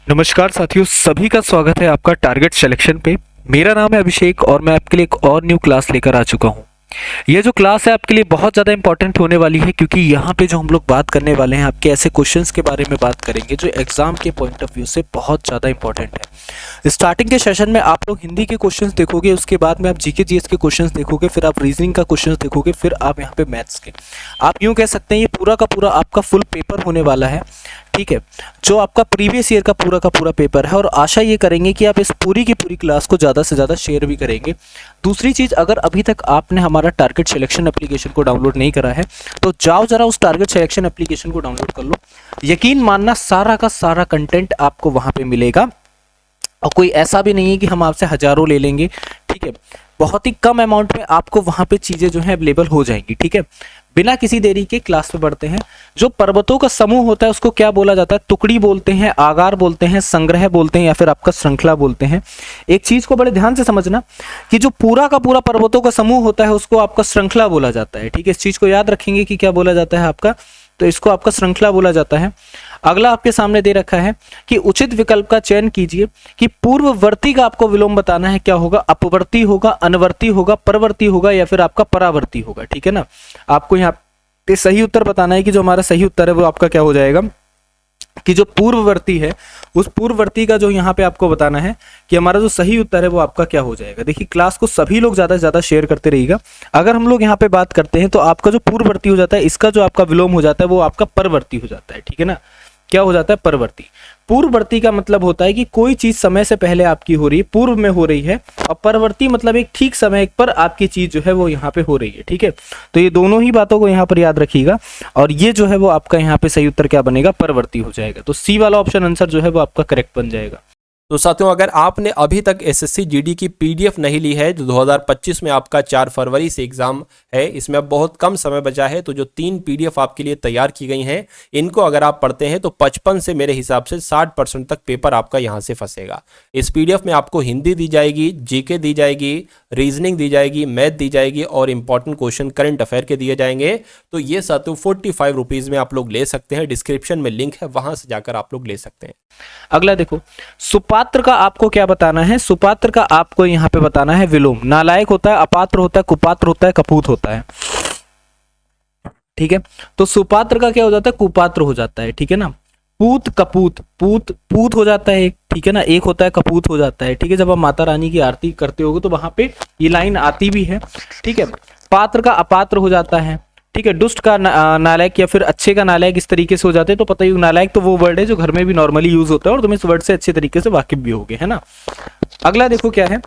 नमस्कार साथियों, सभी का स्वागत है आपका टारगेट सिलेक्शन पे। मेरा नाम है अभिषेक और मैं आपके लिए एक और न्यू क्लास लेकर आ चुका हूँ। ये जो क्लास है आपके लिए बहुत ज़्यादा इंपॉर्टेंट होने वाली है, क्योंकि यहाँ पे जो हम लोग बात करने वाले हैं आपके ऐसे क्वेश्चंस के बारे में बात करेंगे जो एग्जाम के पॉइंट ऑफ व्यू से बहुत ज़्यादा इंपॉर्टेंट है। स्टार्टिंग के सेशन में आप लोग हिंदी के क्वेश्चंस देखोगे, उसके बाद में आप जीके जीएस के क्वेश्चंस देखोगे, फिर आप रीजनिंग का क्वेश्चंस देखोगे, फिर आप यहाँ पे मैथ्स के। आप यूँ कह सकते हैं ये पूरा का पूरा आपका फुल पेपर होने वाला है, ठीक है, जो आपका प्रीवियस ईयर का पूरा पेपर है। और आशा ये करेंगे कि आप इस पूरी की पूरी क्लास को ज़्यादा से ज़्यादा शेयर भी करेंगे। दूसरी चीज़, अगर अभी तक आपने हमारा टारगेट सिलेक्शन एप्लीकेशन को डाउनलोड नहीं करा है तो जाओ जरा उस टारगेट सिलेक्शन एप्लीकेशन को डाउनलोड कर लो। यकीन मानना सारा का सारा कंटेंट आपको वहाँ पे मिलेगा, और कोई ऐसा भी नहीं है कि हम आपसे हज़ारों ले लेंगे, ठीक है। बहुत ही कम अमाउंट में आपको वहाँ पे चीज़ें जो है अवेलेबल हो जाएंगी, ठीक है। बिना किसी देरी के क्लास पे बढ़ते हैं। जो पर्वतों का समूह होता है उसको क्या बोला जाता है? टुकड़ी बोलते हैं, आगार बोलते हैं, संग्रह बोलते हैं, या फिर आपका श्रृंखला बोलते हैं। एक चीज़ को बड़े ध्यान से समझना कि जो पूरा का पूरा पर्वतों का समूह होता है उसको आपका श्रृंखला बोला जाता है, ठीक है। इस चीज़ को याद रखेंगे कि क्या बोला जाता है आपका, तो इसको आपका श्रृंखला बोला जाता है। अगला आपके सामने दे रखा है कि उचित विकल्प का चयन कीजिए कि पूर्ववर्ती का आपको विलोम बताना है, क्या होगा? अपवर्ती होगा, अनवर्ती होगा, परवर्ती होगा, या फिर आपका परावर्ती होगा, ठीक है ना। आपको यहाँ पे सही उत्तर बताना है कि जो हमारा सही उत्तर है वो आपका क्या हो जाएगा कि जो पूर्ववर्ती है उस पूर्ववर्ती का जो यहाँ पे आपको बताना है कि हमारा जो सही उत्तर है वो आपका क्या हो जाएगा। देखिए, क्लास को सभी लोग ज़्यादा से ज़्यादा शेयर करते रहिएगा। अगर हम लोग यहाँ पे बात करते हैं तो आपका जो पूर्ववर्ती हो जाता है, इसका जो आपका विलोम हो जाता है वो आपका परवर्ती हो जाता है, ठीक है ना। क्या हो जाता है? परवर्ती। पूर्ववर्ती का मतलब होता है कि कोई चीज समय से पहले आपकी हो रही है, पूर्व में हो रही है, और परवर्ती मतलब एक ठीक समय पर आपकी चीज जो है वो यहाँ पे हो रही है, ठीक है। तो ये दोनों ही बातों को यहाँ पर याद रखिएगा, और ये जो है वो आपका यहाँ पे सही उत्तर क्या बनेगा? परवर्ती हो जाएगा। तो सी वाला ऑप्शन आंसर जो है वो आपका करेक्ट बन जाएगा। तो साथियों, अगर आपने अभी तक एसएससी जीडी की पीडीएफ नहीं ली है, तो 2025 में आपका 4 फरवरी से एग्जाम है, इसमें अब बहुत कम समय बचा है। तो जो 3 पीडीएफ आपके लिए तैयार की गई हैं, इनको अगर आप पढ़ते हैं तो 55 से मेरे हिसाब से 60% तक पेपर आपका यहाँ से फंसेगा। इस पीडीएफ में आपको हिंदी दी जाएगी, जीके दी जाएगी, रीजनिंग दी जाएगी, मैथ दी जाएगी, और इंपॉर्टेंट क्वेश्चन करंट अफेयर के दिए जाएंगे। तो ये साथियों 45 रुपीज़ में आप लोग ले सकते हैं। डिस्क्रिप्शन में लिंक है, वहां से जाकर आप लोग ले सकते हैं। अगला देखो, सुपात्र का आपको क्या बताना है? सुपात्र का आपको यहाँ पे बताना है विलोम। नालायक होता है, अपात्र होता है, कुपात्र होता है, कपूत होता है, ठीक है। तो सुपात्र का क्या हो जाता है? कुपात्र हो जाता है, ठीक है ना। पूत, कपूत, पूत पूत हो जाता है एक, ठीक है ना। एक होता है कपूत हो जाता है, ठीक है। जब आप माता रानी की आरती करते होगे तो वहां पे ये लाइन आती भी है, ठीक है। पात्र का अपात्र हो जाता है, ठीक है। दुष्ट का नालायक, या फिर अच्छे का नालायक, इस तरीके से हो जाते हैं। तो पता ही, नालायक तो वो वर्ड है जो घर में भी नॉर्मली यूज होता है और तुम इस वर्ड से अच्छे तरीके से वाकिफ भी होगे, है ना। अगला देखो क्या है,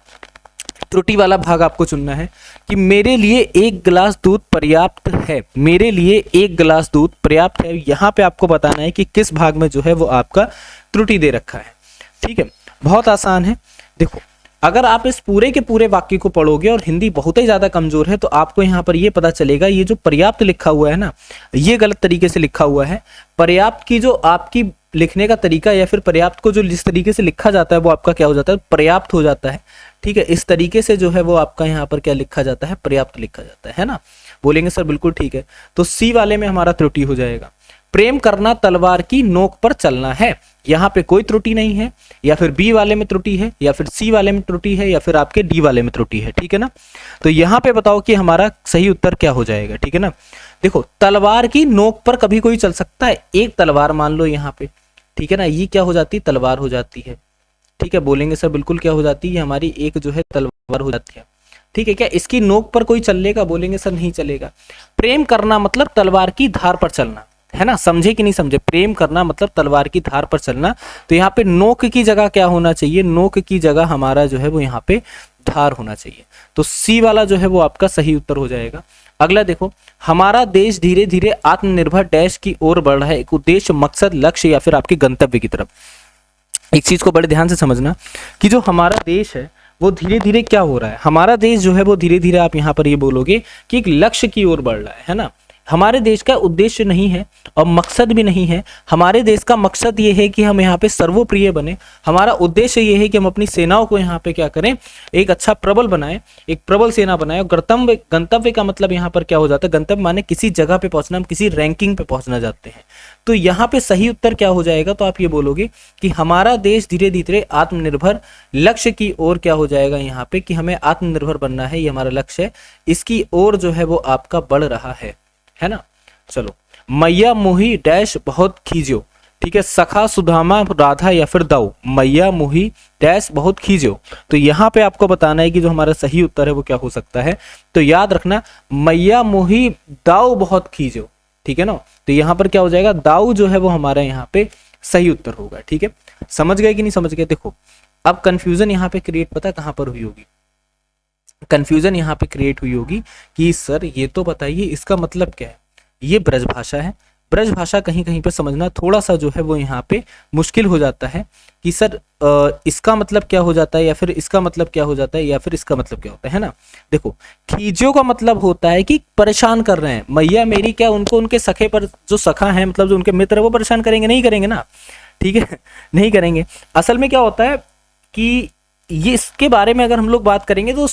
त्रुटि वाला भाग आपको चुनना है कि मेरे लिए 1 गिलास दूध पर्याप्त है। मेरे लिए 1 गिलास दूध पर्याप्त है, यहाँ पे आपको बताना है कि किस भाग में जो है वो आपका त्रुटि दे रखा है, ठीक है। बहुत आसान है। देखो, अगर आप इस पूरे के पूरे वाक्य को पढ़ोगे और हिंदी बहुत ही ज्यादा कमजोर है तो आपको यहाँ पर ये पता चलेगा, ये जो पर्याप्त लिखा हुआ है ना, ये गलत तरीके से लिखा हुआ है। पर्याप्त की जो आपकी लिखने का तरीका, या फिर पर्याप्त को जो जिस तरीके से लिखा जाता है वो आपका क्या हो जाता है? पर्याप्त हो जाता है, ठीक है। इस तरीके से जो है वो आपका यहाँ पर क्या लिखा जाता है? पर्याप्त लिखा जाता है ना। बोलेंगे सर बिल्कुल ठीक है। तो सी वाले में हमारा त्रुटि हो जाएगा। प्रेम करना तलवार की नोक पर चलना है, यहाँ पे कोई त्रुटि नहीं है। या फिर बी वाले में त्रुटि है, या फिर सी वाले में त्रुटि है, या फिर आपके डी वाले में त्रुटि है, ठीक है ना। तो यहाँ पे बताओ कि हमारा सही उत्तर क्या हो जाएगा, ठीक है ना। देखो, तलवार की नोक पर कभी कोई चल सकता है? एक तलवार मान लो यहाँ पे, ठीक है ना, ये क्या हो जाती है? तलवार हो जाती है, ठीक है। बोलेंगे सर बिल्कुल क्या हो जाती है? हमारी एक जो है तलवार हो जाती है, ठीक है। क्या इसकी नोक पर कोई चलेगा? बोलेंगे सर नहीं चलेगा। प्रेम करना मतलब तलवार की धार पर चलना, है ना। समझे कि नहीं समझे? प्रेम करना मतलब तलवार की धार पर चलना। तो यहाँ पे नोक की जगह क्या होना चाहिए? नोक की जगह हमारा जो है वो यहाँ पे धार होना चाहिए। तो सी वाला जो है वो आपका सही उत्तर हो जाएगा। अगला देखो, हमारा देश धीरे धीरे आत्मनिर्भर डैश की ओर बढ़ रहा है। एक उद्देश्य, मकसद, लक्ष्य, या फिर आपके गंतव्य की तरफ। एक चीज को बड़े ध्यान से समझना कि जो हमारा देश है वो धीरे धीरे क्या हो रहा है? हमारा देश जो है वो धीरे धीरे, आप यहाँ पर ये बोलोगे कि एक लक्ष्य की ओर बढ़ रहा है ना। हमारे देश का उद्देश्य नहीं है और मकसद भी नहीं है। हमारे देश का मकसद ये है कि हम यहाँ पे सर्वप्रिय बने। हमारा उद्देश्य ये है कि हम अपनी सेनाओं को यहाँ पे क्या करें, एक अच्छा प्रबल बनाएं, एक प्रबल सेना बनाएं। और गंतव्य, गंतव्य का मतलब यहाँ पर क्या हो जाता है, गंतव्य माने किसी जगह पे पहुंचना, हम किसी रैंकिंग पे पहुंचना चाहते हैं। तो यहाँ पे सही उत्तर क्या हो जाएगा, तो आप ये बोलोगे कि हमारा देश धीरे धीरे आत्मनिर्भर लक्ष्य की ओर क्या हो जाएगा यहाँ पे, कि हमें आत्मनिर्भर बनना है, ये हमारा लक्ष्य है, इसकी ओर जो है वो आपका बढ़ रहा है ना। चलो, मैया मोही डैश बहुत खींचो, ठीक है, सखा सुदामा राधा या फिर दाऊ, मैया मोही डैश बहुत खींचो। तो यहाँ पे आपको बताना है कि जो हमारा सही उत्तर है वो क्या हो सकता है। तो याद रखना, मैया मोही दाऊ बहुत खींचो, ठीक है ना। तो यहाँ पर क्या हो जाएगा, दाऊ जो है वो हमारा यहाँ पे सही उत्तर होगा, ठीक है। समझ गए कि नहीं समझ गए। देखो अब कंफ्यूजन यहाँ पे क्रिएट पता है कहाँ पर हुई होगी, कंफ्यूजन यहाँ पे क्रिएट हुई होगी कि सर ये तो बताइए इसका मतलब क्या है। ये ब्रज भाषा है, ब्रज भाषा कहीं कहीं पे समझना थोड़ा सा जो है वो यहाँ पे मुश्किल हो जाता है कि सर इसका मतलब क्या हो जाता है, या फिर इसका मतलब क्या हो जाता है, या फिर इसका मतलब क्या होता है ना। देखो खींचो का मतलब होता है कि परेशान कर रहे हैं, मैया मेरी क्या उनको उनके सखे पर, जो सखा है मतलब जो उनके मित्र है वो परेशान करेंगे, नहीं करेंगे ना, ठीक है, नहीं करेंगे। असल में क्या होता है कि ये इसके बारे में अगर हम लोग बात करेंगे तो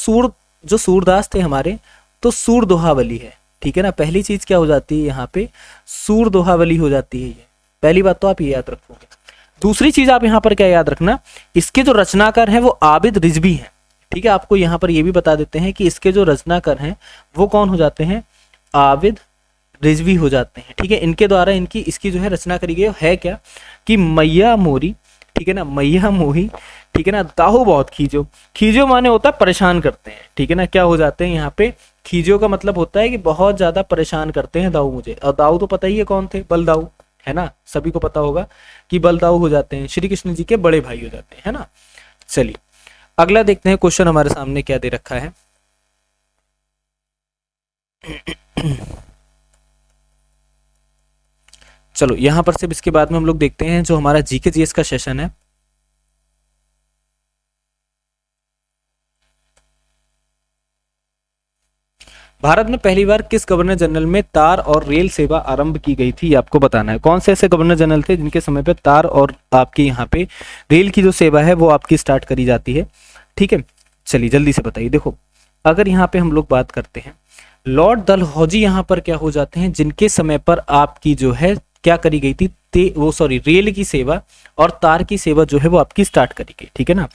जो सूरदास थे हमारे, तो सूर दोहावली है, ठीक है ना। पहली चीज क्या हो जाती है यहाँ पे, सूर दोहावली हो जाती है, ये पहली बात तो आप ये याद रखोगे। दूसरी चीज आप यहाँ पर क्या याद रखना, इसके जो रचनाकार हैं वो आबिद रिजवी हैं, ठीक है। आपको यहाँ पर ये भी बता देते हैं कि इसके जो रचनाकार हैं वो कौन हो जाते हैं, आबिद रिजवी हो जाते हैं, ठीक है। इनके द्वारा इसकी जो है रचना करी गई है क्या, कि मैया मोरी, ठीक है ना, मैया मोही, ठीक है ना, दाहू बहुत खींचो। खींचो माने होता है परेशान करते हैं, ठीक है ना। क्या हो जाते हैं यहाँ पे, खींचो का मतलब होता है कि बहुत ज्यादा परेशान करते हैं दाऊ मुझे। और दाऊ तो पता ही है कौन थे, बलदाऊ, है ना, सभी को पता होगा कि बलदाऊ हो जाते हैं, श्री कृष्ण जी के बड़े भाई हो जाते हैं, है ना। चलिए अगला देखते हैं क्वेश्चन हमारे सामने क्या दे रखा है। चलो यहां पर सिर्फ इसके बाद में हम लोग देखते हैं जो हमारा जीके जीएस का सेशन है। भारत में पहली बार किस गवर्नर जनरल में तार और रेल सेवा आरंभ की गई थी, आपको बताना है। कौन से ऐसे गवर्नर जनरल थे जिनके समय पे तार और आपकी यहाँ पे रेल की जो सेवा है वो आपकी स्टार्ट करी जाती है, ठीक है। चलिए जल्दी से बताइए। देखो अगर यहाँ पे हम लोग बात करते हैं, लॉर्ड डलहौजी यहाँ पर क्या हो जाते हैं, जिनके समय पर आपकी जो है क्या करी गई थी, रेल की सेवा और तार की सेवा जो है वो आपकी स्टार्ट करी गई, ठीक है ना।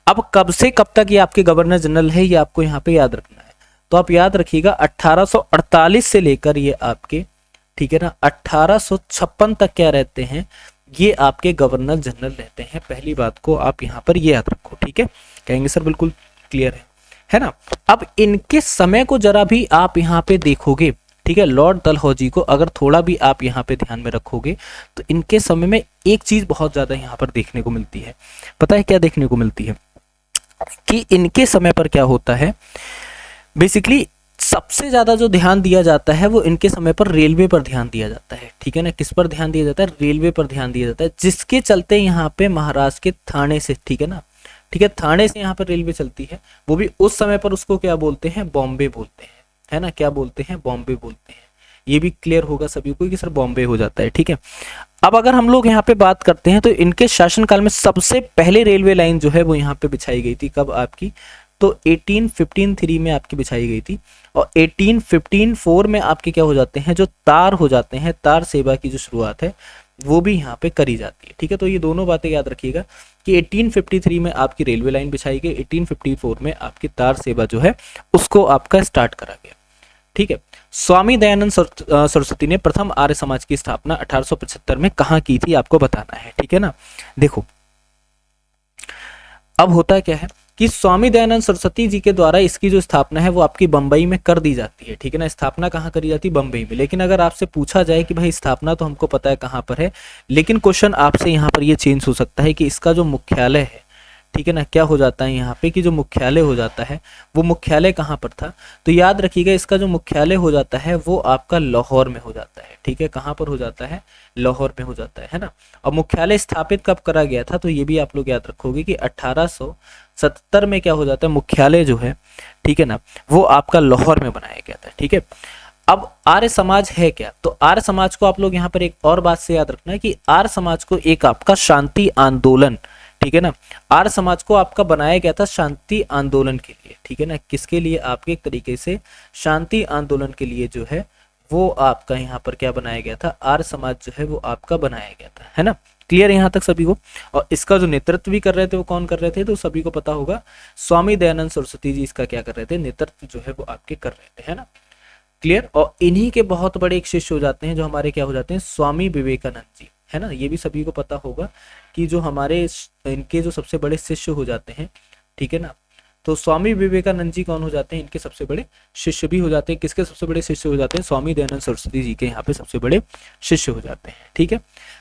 अब कब से कब तक ये आपके गवर्नर जनरल है, ये आपको यहाँ पे याद रखना है। तो आप याद रखिएगा 1848 से लेकर ये आपके, ठीक है ना, 1856 तक क्या रहते हैं, ये आपके गवर्नर जनरल रहते हैं। पहली बात को आप यहाँ पर ये याद रखो, ठीक है। कहेंगे सर बिल्कुल क्लियर है ना। अब इनके समय को जरा भी आप यहाँ पे देखोगे, ठीक है, लॉर्ड डलहौजी को अगर थोड़ा भी आप यहाँ पे ध्यान में रखोगे तो इनके समय में एक चीज बहुत ज्यादा यहाँ पर देखने को मिलती है। पता है क्या देखने को मिलती है, कि इनके समय पर क्या होता है, बेसिकली सबसे ज्यादा जो ध्यान दिया जाता है वो इनके समय पर रेलवे पर ध्यान दिया जाता है, ठीक है ना। किस पर ध्यान दिया जाता है, रेलवे पर ध्यान दिया जाता है, जिसके चलते यहाँ पे महाराष्ट्र के थाने से, ठीक है ना, ठीक है, थाने से यहाँ पर रेलवे चलती है। वो भी उस समय पर उसको क्या बोलते हैं, बॉम्बे बोलते हैं, है ना, क्या बोलते हैं, बॉम्बे बोलते हैं। ये भी क्लियर होगा सभी को कि सर बॉम्बे हो जाता है, ठीक है। अब अगर हम लोग यहाँ पे बात करते हैं तो इनके शासनकाल में सबसे पहले रेलवे लाइन जो है वो यहाँ पे बिछाई गई थी, कब आपकी, तो 1853 में आपकी बिछाई गई थी। और 1854 में आपके क्या हो जाते हैं, जो तार हो जाते हैं, तार सेवा की जो शुरुआत है वो भी यहाँ पे करी जाती है, ठीक है। तो ये दोनों बातें याद रखिएगा कि 1853 में आपकी रेलवे लाइन बिछाई गई, 1854 में आपकी तार सेवा जो है उसको आपका स्टार्ट करा गया, ठीक है। स्वामी दयानंद सरस्वती ने प्रथम आर्य समाज की स्थापना 1875 में कहाँ की थी, आपको बताना है, ठीक है ना। देखो अब होता क्या है कि स्वामी दयानंद सरस्वती जी के द्वारा इसकी जो स्थापना है वो आपकी बंबई में कर दी जाती है, ठीक है ना। स्थापना कहाँ करी जाती है, बंबई में। लेकिन अगर आपसे पूछा जाए कि भाई स्थापना तो हमको पता है कहाँ पर है, लेकिन क्वेश्चन आपसे यहाँ पर ये चेंज हो सकता है कि इसका जो मुख्यालय है, ठीक है ना, क्या हो जाता है यहाँ पे कि जो मुख्यालय हो जाता है वो मुख्यालय कहाँ पर था। तो याद रखिएगा इसका जो मुख्यालय हो जाता है वो आपका लाहौर में हो जाता है, ठीक है। कहाँ पर हो जाता है, लाहौर में हो जाता है ना। और मुख्यालय स्थापित कब करा गया था, तो ये भी आप लोग याद रखोगे कि 1870 में क्या हो जाता है, मुख्यालय जो है, ठीक है ना, वो आपका लाहौर में बनाया गया था, ठीक है। अब आर्य समाज है क्या? तो आर्य समाज को आप लोग यहाँ पर एक और बात से याद रखना है कि आर्य समाज को एक आपका शांति आंदोलन, ठीक है ना, आर्य समाज को आपका बनाया गया था शांति आंदोलन के लिए, ठीक है ना, किसके लिए? आपके एक तरीके से शांति आंदोलन के लिए जो है वो आपका यहाँ पर क्या बनाया गया था? आर्य समाज जो है वो आपका बनाया गया था, है ना। क्लियर है यहाँ तक सभी को? और इसका जो नेतृत्व भी कर रहे थे वो कौन कर रहे थे? तो सभी को पता होगा, स्वामी दयानंद सरस्वती जी इसका क्या कर रहे थे? नेतृत्व जो है वो आपके कर रहे थे, है ना। क्लियर। और इन्हीं के बहुत बड़े एक शिष्य हो जाते हैं जो हमारे क्या हो जाते हैं? स्वामी विवेकानंद जी, है ना। ये भी सभी को पता होगा कि जो हमारे इनके जो सबसे बड़े शिष्य हो जाते हैं, ठीक है ना, तो स्वामी विवेकानंद जी कौन हो जाते हैं? इनके सबसे बड़े शिष्य भी हो जाते हैं। किसके सबसे बड़े शिष्य हो जाते हैं? स्वामी दयानंद सरस्वती जी के यहाँ पे सबसे बड़े शिष्य हो जाते हैं, ठीक है।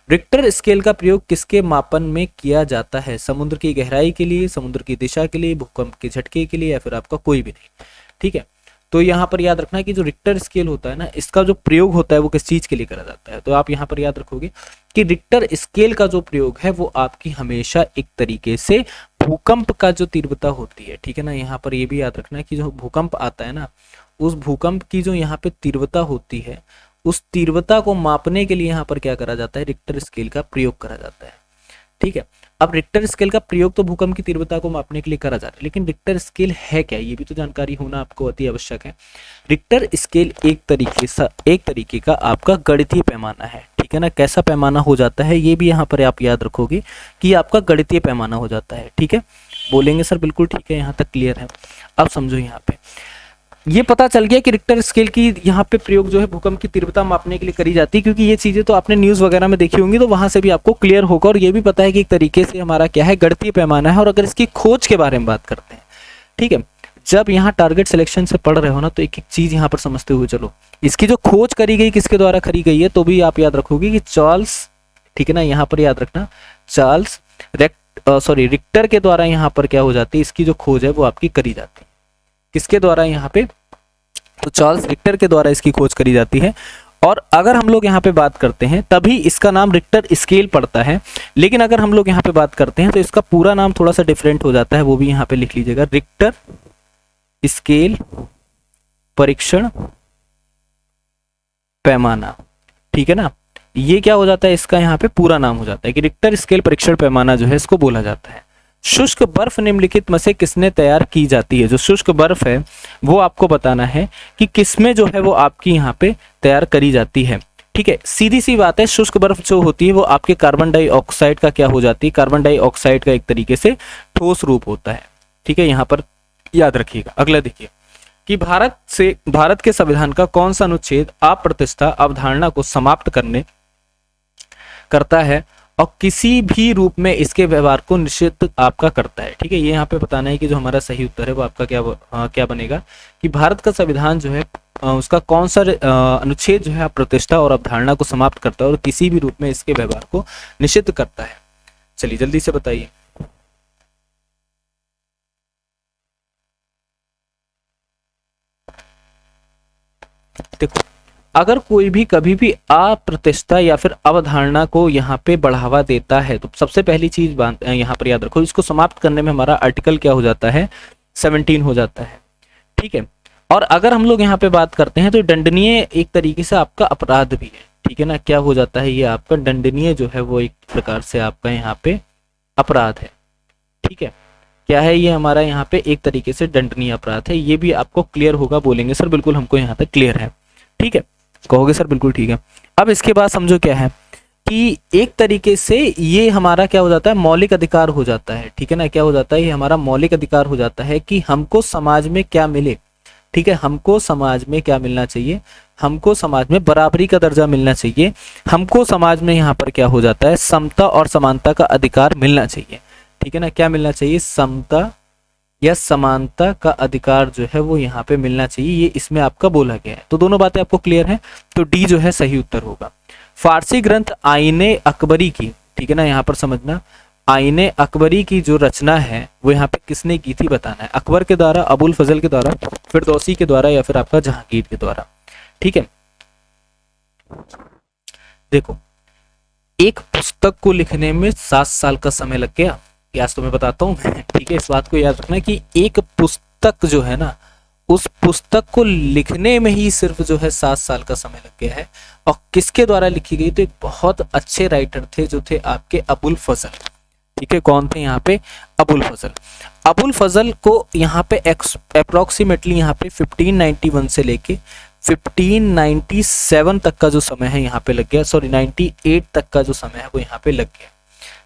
रिक्टर स्केल का प्रयोग किसके मापन में किया जाता है? समुद्र की गहराई के लिए, समुद्र की दिशा के लिए, भूकंप के झटके के लिए, या फिर आपका कोई भी नहीं, ठीक है। तो यहाँ पर याद रखना है कि जो रिक्टर स्केल होता है ना, इसका जो प्रयोग होता है वो किस चीज के लिए करा जाता है? तो आप यहाँ पर याद रखोगे कि रिक्टर स्केल का जो प्रयोग है वो आपकी हमेशा एक तरीके से भूकंप का जो तीव्रता होती है, ठीक है ना, यहाँ पर ये भी याद रखना है कि जो भूकंप आता है ना, उस भूकंप की जो यहाँ पे तीव्रता होती है, उस तीव्रता को मापने के लिए यहाँ पर क्या करा जाता है? रिक्टर स्केल का प्रयोग करा जाता है, ठीक है। अब रिक्टर स्केल का प्रयोग तो भूकंप की तीव्रता को मापने के लिए करा जाता है, लेकिन रिक्टर स्केल है क्या? ये भी तो जानकारी होना आपको अति आवश्यक है। रिक्टर स्केल एक तरीके का आपका गणितीय पैमाना है, ठीक है ना। कैसा पैमाना हो जाता है ये भी यहाँ पर आप याद रखोगे कि आपका गणितीय पैमाना हो जाता है, ठीक है। बोलेंगे सर बिल्कुल ठीक है, यहाँ तक क्लियर है। अब समझो, यहाँ पे ये पता चल गया कि रिक्टर स्केल की यहाँ पे प्रयोग जो है भूकंप की तीव्रता मापने के लिए करी जाती है, क्योंकि ये चीजें तो आपने न्यूज वगैरह में देखी होंगी, तो वहां से भी आपको क्लियर होगा। और ये भी पता है कि एक तरीके से हमारा क्या है? गणितीय पैमाना है। और अगर इसकी खोज के बारे में बात करते हैं, ठीक है, जब यहाँ टारगेट सिलेक्शन से पढ़ रहे हो ना, तो एक एक चीज यहाँ पर समझते हुए चलो। इसकी जो खोज करी गई किसके द्वारा करी गई है, तो भी आप याद रखोगे कि चार्ल्स, ठीक है ना, यहाँ पर याद रखना चार्ल्स रिक्टर के द्वारा यहाँ पर क्या हो जाती है? इसकी जो खोज है वो आपकी करी जाती है। किसके द्वारा? यहाँ पे तो चार्ल्स रिक्टर के द्वारा इसकी खोज करी जाती है। और अगर हम लोग यहाँ पे बात करते हैं तभी इसका नाम रिक्टर स्केल पड़ता है, लेकिन अगर हम लोग यहाँ पे बात करते हैं तो इसका पूरा नाम थोड़ा सा डिफरेंट हो जाता है, वो भी यहाँ पे लिख लीजिएगा, रिक्टर स्केल परीक्षण पैमाना, ठीक है ना। ये क्या हो जाता है? इसका यहाँ पे पूरा नाम हो जाता है कि रिक्टर स्केल परीक्षण पैमाना जो है इसको बोला जाता है। शुष्क बर्फ निम्नलिखित में से किसने तैयार की जाती है? जो शुष्क बर्फ है वो आपको बताना है कि किसमें जो है वो आपकी यहाँ पे तैयार करी जाती है, ठीक है। सीधी सी बात है, शुष्क बर्फ जो होती है वो आपके कार्बन डाइऑक्साइड का क्या हो जाती है? कार्बन डाइऑक्साइड का एक तरीके से ठोस रूप होता है, ठीक है। यहाँ पर याद रखिएगा। अगला देखिए कि भारत के संविधान का कौन सा अनुच्छेद अप्रतिष्ठा अवधारणा को समाप्त करता है और किसी भी रूप में इसके व्यवहार को निषिद्ध आपका करता है, ठीक है। ये यहाँ पे बताना है कि जो हमारा सही उत्तर है वो आपका क्या बनेगा कि भारत का संविधान जो है उसका कौन सा अनुच्छेद जो है प्रतिष्ठा और अवधारणा को समाप्त करता है और किसी भी रूप में इसके व्यवहार को निषिद्ध करता है। चलिए जल्दी से बताइए। देखो, अगर कोई भी कभी भी अप्रतिष्ठा या फिर अवधारणा को यहाँ पे बढ़ावा देता है तो सबसे पहली चीज यहाँ पर याद रखो, इसको समाप्त करने में हमारा आर्टिकल क्या हो जाता है? 17 हो जाता है, ठीक है। और अगर हम लोग यहाँ पे बात करते हैं तो दंडनीय एक तरीके से आपका अपराध भी है, ठीक है ना। क्या हो जाता है? ये आपका दंडनीय जो है वो एक प्रकार से आपका यहाँ पे अपराध है, ठीक है। क्या है ये? हमारा यहाँ पे एक तरीके से दंडनीय अपराध है। ये भी आपको क्लियर होगा। बोलेंगे सर बिल्कुल हमको यहाँ तक क्लियर है, ठीक है। कहोगे सर बिल्कुल ठीक है। अब इसके बाद समझो क्या है कि एक तरीके से ये हमारा क्या हो जाता है? मौलिक अधिकार हो जाता है, ठीक है ना। क्या हो जाता है? ये हमारा मौलिक अधिकार हो जाता है कि हमको समाज में क्या मिले, ठीक है। हमको समाज में क्या मिलना चाहिए? हमको समाज में बराबरी का दर्जा मिलना चाहिए। हमको समाज में यहाँ पर क्या हो जाता है? समता और समानता का अधिकार मिलना चाहिए, ठीक है ना। क्या मिलना चाहिए? समता या समानता का अधिकार जो है वो यहाँ पे मिलना चाहिए। ये इसमें आपका बोला गया है। तो दोनों बातें आपको क्लियर हैं, तो डी जो है सही उत्तर होगा। फारसी ग्रंथ आईने अकबरी की, ठीक है ना, यहाँ पर समझना, आईने अकबरी की जो रचना है वो यहाँ पे किसने की थी बताना है। अकबर के द्वारा, अबुल फजल के द्वारा, फिरदौसी के द्वारा या फिर आपका जहांगीर के द्वारा, ठीक है। देखो, एक पुस्तक को लिखने में 7 साल का समय लग गया, आज तो मैं बताता हूँ, ठीक है। इस बात को याद रखना कि एक पुस्तक जो है ना उस पुस्तक को लिखने में ही सिर्फ जो है 7 साल का समय लग गया है। और किसके द्वारा लिखी गई? तो एक बहुत अच्छे राइटर थे जो थे आपके अबुल फजल। ठीक है, कौन थे यहाँ पे? अबुल फजल। अबुल फजल को यहाँ पे अप्रोक्सीमेटली यहाँ पे 1591 से लेके 1597 तक का जो समय है यहाँ पे लग गया, सॉरी 98 तक का जो समय है वो यहाँ पे लग गया।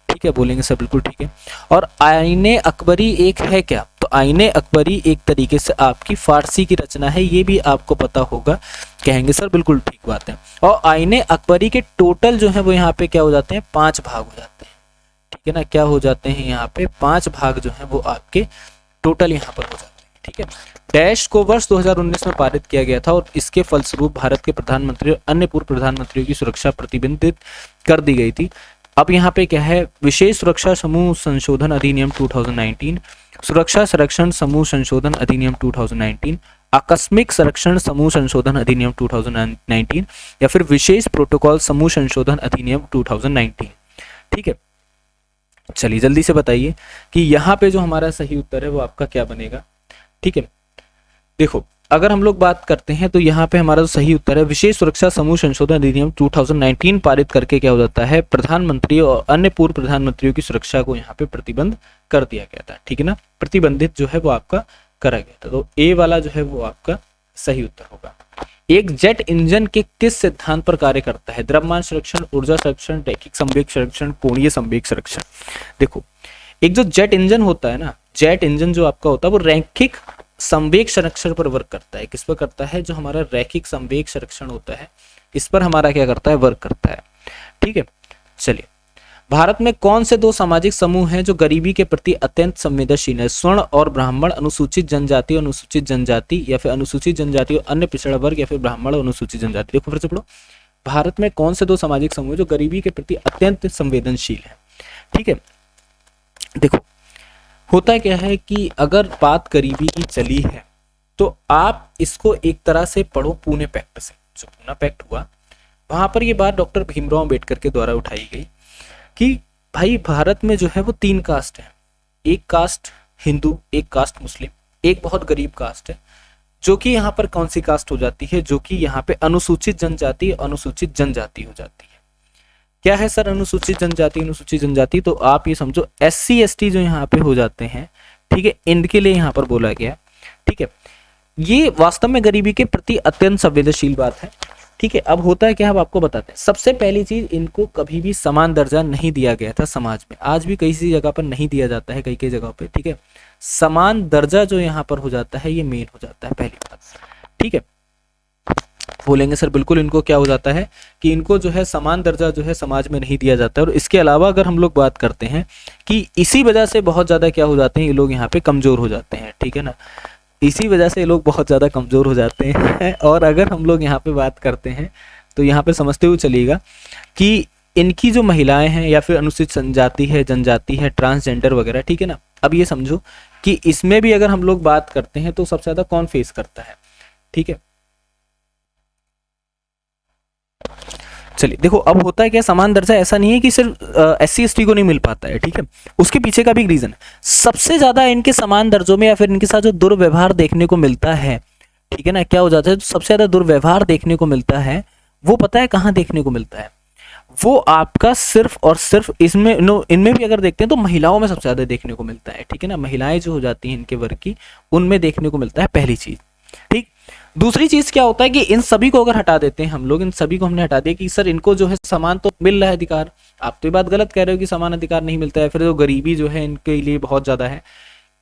ठीक है, बोलेंगे सर बिल्कुल ठीक है। और आईने अकबरी एक है क्या? तो आईने अकबरी एक तरीके से आपकी फारसी की रचना है, ये भी आपको पता होगा। कहेंगे सर बिल्कुल ठीक बात है। और आईने अकबरी के टोटल जो है वो यहाँ पे क्या हो जाते हैं? 5 भाग हो जाते हैं। ठीक है ना, क्या हो जाते हैं यहाँ पे? 5 भाग जो है वो आपके टोटल यहाँ पर हो जाते हैं। ठीक है, डैश को वर्ष 2019 में पारित किया गया था और इसके फलस्वरूप भारत के प्रधानमंत्री और अन्य पूर्व प्रधानमंत्रियों की सुरक्षा प्रतिबंधित कर दी गई थी। अब यहाँ पे क्या है? विशेष सुरक्षा समूह संशोधन अधिनियम 2019, सुरक्षा संरक्षण समूह संशोधन अधिनियम 2019, आकस्मिक संरक्षण समूह संशोधन अधिनियम 2019 या फिर विशेष प्रोटोकॉल समूह संशोधन अधिनियम 2019। ठीक है, चलिए जल्दी से बताइए कि यहाँ पे जो हमारा सही उत्तर है वो आपका क्या बनेगा। ठीक है, देखो अगर हम लोग बात करते हैं तो यहाँ पे हमारा जो सही उत्तर है विशेष सुरक्षा समूह संशोधन अधिनियम 2019 पारित करके क्या हो जाता है? प्रधानमंत्री और अन्य पूर्व प्रधानमंत्रियों की सुरक्षा को यहाँ पे प्रतिबंध कर दिया गया था। ठीक है ना, प्रतिबंधित जो है वो आपका करा गया था। तो ए वाला जो है वो आपका सही उत्तर होगा। एक जेट इंजन के किस सिद्धांत पर कार्य करता है? द्रव्यमान संरक्षण, ऊर्जा संरक्षण, रैखिक संवेग संरक्षण, कोणीय संवेग संरक्षण। देखो एक जो जेट इंजन होता है ना, जेट इंजन जो आपका होता है वो रैखिक संवेग संरक्षण पर वर्क करता है। किस पर करता है? जो हमारा रैखिक संवेग संरक्षण होता है इस पर हमारा क्या करता है? वर्क करता है। ठीक है, चलिए भारत में कौन से 2 सामाजिक समूह हैं जो गरीबी के प्रति अत्यंत संवेदनशील है? स्वर्ण और ब्राह्मण, अनुसूचित जनजाति और अनुसूचित जनजाति, या फिर अनुसूचित जनजाति और अन्य पिछड़ा वर्ग, या फिर ब्राह्मण और अनुसूचित जनजाति। देखो फिर से पढ़ो, भारत में कौन से 2 सामाजिक समूह जो गरीबी के प्रति अत्यंत संवेदनशील है? ठीक है, देखो होता क्या है कि अगर बात गरीबी की चली है तो आप इसको एक तरह से पढ़ो पुणे पैक्ट से। जो पुणे पैक्ट हुआ वहां पर ये बात डॉक्टर भीमराव अंबेडकर के द्वारा उठाई गई कि भाई भारत में जो है वो 3 कास्ट है, एक कास्ट हिंदू, एक कास्ट मुस्लिम, एक बहुत गरीब कास्ट है, जो कि यहाँ पर कौन सी कास्ट हो जाती है? जो कि यहाँ पे अनुसूचित जनजाति, अनुसूचित जनजाति हो जाती है। क्या है सर अनुसूचित जनजाति? अनुसूचित जनजाति तो आप ये समझो SC ST जो यहाँ पे हो जाते हैं। ठीक है, इनके लिए यहाँ पर बोला गया। ठीक है, ये वास्तव में गरीबी के प्रति अत्यंत संवेदनशील बात है। ठीक है, अब होता है क्या, अब आपको बताते हैं। सबसे पहली चीज, इनको कभी भी समान दर्जा नहीं दिया गया था समाज में। आज भी कई सी जगह पर नहीं दिया जाता है, कई कई जगहों पे। ठीक है, समान दर्जा जो यहाँ पर हो जाता है ये मेन हो जाता है पहली बात। ठीक है, बोलेंगे सर बिल्कुल इनको क्या हो जाता है कि इनको जो है समान दर्जा जो है समाज में नहीं दिया जाता है। और इसके अलावा अगर हम लोग बात करते हैं कि इसी वजह से बहुत ज्यादा क्या हो जाते हैं, ये लोग यहाँ पे कमजोर हो जाते हैं। ठीक है ना, इसी वजह से ये लोग बहुत ज्यादा कमजोर हो जाते हैं। और अगर हम लोग यहाँ पे बात करते हैं तो यहाँ पे समझते हुए चलिएगा कि इनकी जो महिलाएं हैं या फिर अनुसूचित जनजाति है, जनजाति है, ट्रांसजेंडर वगैरह। ठीक है ना, अब ये समझो कि इसमें भी अगर हम लोग बात करते हैं तो सबसे ज्यादा कौन फेस करता है? ठीक है, चलिए देखो अब होता है क्या, समान दर्जा ऐसा नहीं है कि सिर्फ SC ST को नहीं मिल पाता है। ठीक है, उसके पीछे का भी एक रीजन है। सबसे ज्यादा इनके समान दर्जों में या फिर इनके साथ जो दुर्व्यवहार देखने को मिलता है, ठीक है ना, क्या हो जाता है, सबसे ज्यादा दुर्व्यवहार देखने को मिलता है वो पता है कहाँ देखने को मिलता है? वो आपका सिर्फ और सिर्फ इसमें इनमें भी अगर देखते हैं तो महिलाओं में सबसे ज्यादा देखने को मिलता है। ठीक है ना, महिलाएं जो हो जाती हैं इनके वर्ग की, उनमें देखने को मिलता है पहली चीज। ठीक, दूसरी चीज क्या होता है कि इन सभी को अगर हटा देते हैं हम लोग, इन सभी को हमने हटा दिया कि सर इनको जो है समान तो मिल रहा है अधिकार, आप तो ये बात गलत कह रहे हो कि समान अधिकार नहीं मिलता है, फिर जो गरीबी जो है इनके लिए बहुत ज्यादा है,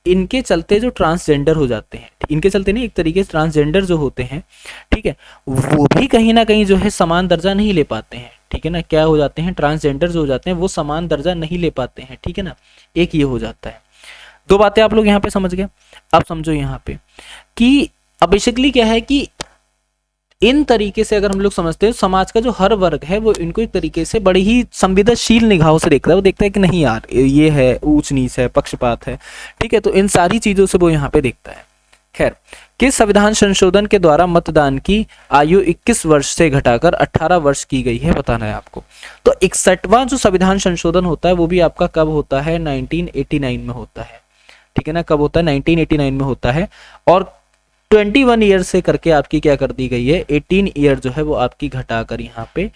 इनके चलते जो ट्रांसजेंडर हो जाते हैं, इनके चलते नहीं, एक तरीके से ट्रांसजेंडर जो होते हैं, ठीक है, वो भी कहीं ना कहीं जो है समान दर्जा नहीं ले पाते हैं। ठीक है ना, क्या हो जाते हैं, ट्रांसजेंडर जो हो जाते हैं वो समान दर्जा नहीं ले पाते हैं। ठीक है ना, एक ये हो जाता है। 2 बातें आप लोग यहाँ पे समझ गए। अब समझो यहाँ पे कि अब बेसिकली क्या है कि इन तरीके से अगर हम लोग समझते हैं समाज का जो हर वर्ग है वो इनको एक तरीके से बड़ी ही संवेदनशील निगाहों से देखता है। वो देखता है कि नहीं यार ये है ऊंच नीच है, पक्षपात है। ठीक है, तो इन सारी चीजों से वो यहाँ पे देखता है। खैर, किस संविधान संशोधन के द्वारा मतदान की आयु 21 वर्ष से घटाकर 18 वर्ष की गई है, बताना है आपको। तो 61वां जो संविधान संशोधन होता है वो भी आपका कब होता है, 1989 में होता है। ठीक है ना, कब होता है, 1989 में होता है। और 21 ईयर से करके आपकी क्या कर दी गई है, 18 ईयर जो है वो आपकी घटाकर यहाँ पे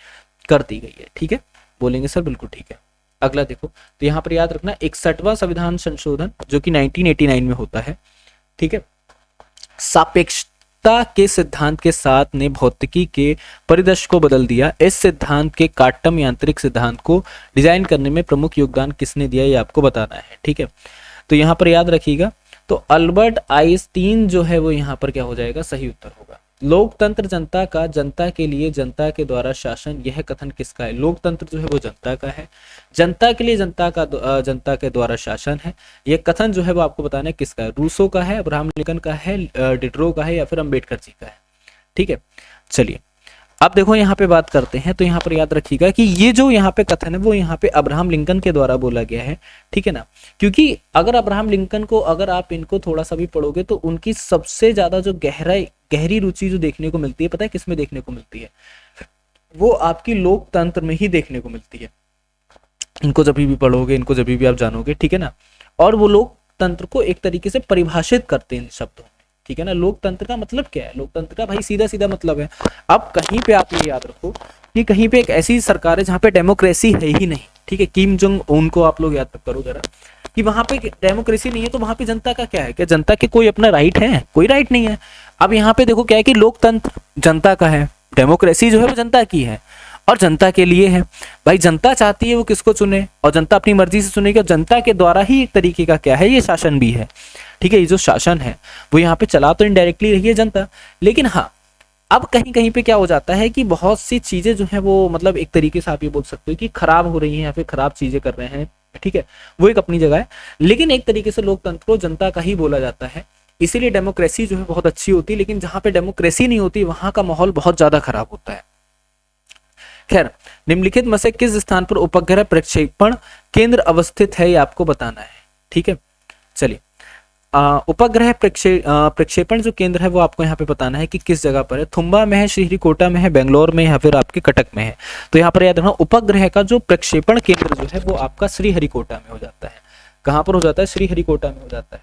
कर दी गई है। ठीक है, बोलेंगे सर बिल्कुल ठीक है। अगला देखो, तो यहाँ पर याद रखना 61वां संविधान संशोधन जो कि 1989 में होता है। ठीक है, सापेक्षता के सिद्धांत के साथ ने भौतिकी के परिदृश्य को बदल दिया। इस सिद्धांत के क्वांटम यांत्रिक सिद्धांत को डिजाइन करने में प्रमुख योगदान किसने दिया, ये आपको बताना है। ठीक है, तो यहाँ पर याद रखिएगा, तो अल्बर्ट आइंस्टीन जो है वो यहाँ पर क्या हो जाएगा, सही उत्तर होगा। लोकतंत्र जनता का, जनता के लिए जनता के द्वारा शासन, यह कथन किसका है? लोकतंत्र जो है वो जनता का है, जनता के लिए जनता का जनता के द्वारा शासन है। यह कथन जो है वो आपको बताना है किसका है, रूसो का है, अब्राहम लिंकन का है, डिडरो का है, या फिर अंबेडकर जी का है। ठीक है, चलिए अब देखो यहाँ पे बात करते हैं, तो यहाँ पर याद रखिएगा कि ये जो यहाँ पे कथन है वो यहाँ पे अब्राहम लिंकन के द्वारा बोला गया है। ठीक है ना, क्योंकि अगर अब्राहम लिंकन को अगर आप इनको थोड़ा सा भी पढ़ोगे तो उनकी सबसे ज्यादा जो गहरी रुचि जो देखने को मिलती है, पता है किसमें देखने को मिलती है? वो आपकी लोकतंत्र में ही देखने को मिलती है। इनको जब भी पढ़ोगे, इनको जब भी आप जानोगे, ठीक है ना, और वो लोकतंत्र को एक तरीके से परिभाषित करते हैं इन शब्दों में। ठीक है ना, लोकतंत्र का मतलब क्या है? लोकतंत्र का भाई सीधा सीधा मतलब है, अब कहीं पे आप ये याद रखो कि कहीं पे एक ऐसी सरकार है जहाँ पे डेमोक्रेसी है ही नहीं। ठीक है, किम जोंग उन को आप लोग याद करो जरा कि वहां पे डेमोक्रेसी नहीं है, तो वहां पे जनता का क्या है? क्या जनता के कोई अपना राइट है? कोई राइट नहीं है। अब यहाँ पे देखो क्या है कि लोकतंत्र जनता का है, डेमोक्रेसी जो है वो जनता की है और जनता के लिए है। भाई जनता चाहती है वो किसको चुने, और जनता अपनी मर्जी से चुनेगी, और जनता के द्वारा ही एक तरीके का क्या है, ये शासन भी है। ठीक है, ये जो शासन है वो यहाँ पे चला तो इनडायरेक्टली रही है जनता, लेकिन हाँ अब कहीं कहीं पे क्या हो जाता है कि बहुत सी चीजें जो है वो मतलब एक तरीके से आप ये बोल सकते हो कि खराब हो रही हैं या फिर खराब चीजें कर रहे हैं। ठीक है, वो एक अपनी जगह है, लेकिन एक तरीके से लोकतंत्र को जनता का ही बोला जाता है, इसीलिए डेमोक्रेसी जो है बहुत अच्छी होती है। लेकिन जहां पे डेमोक्रेसी नहीं होती वहां का माहौल बहुत ज्यादा खराब होता है। खैर, निम्नलिखित में से किस स्थान पर उपग्रह प्रक्षेपण केंद्र अवस्थित है, ये आपको बताना है। ठीक है, चलिए उपग्रह प्रक्षेपण जो केंद्र है वो आपको यहाँ पे बताना है कि किस जगह पर है। थुम्बा में है, श्रीहरिकोटा में है, बेंगलोर में है, या फिर आपके कटक में है। तो यहाँ पर याद रखना उपग्रह का जो प्रक्षेपण केंद्र जो है वो आपका श्रीहरिकोटा में हो जाता है। कहाँ पर हो जाता है? श्रीहरिकोटा में हो जाता है।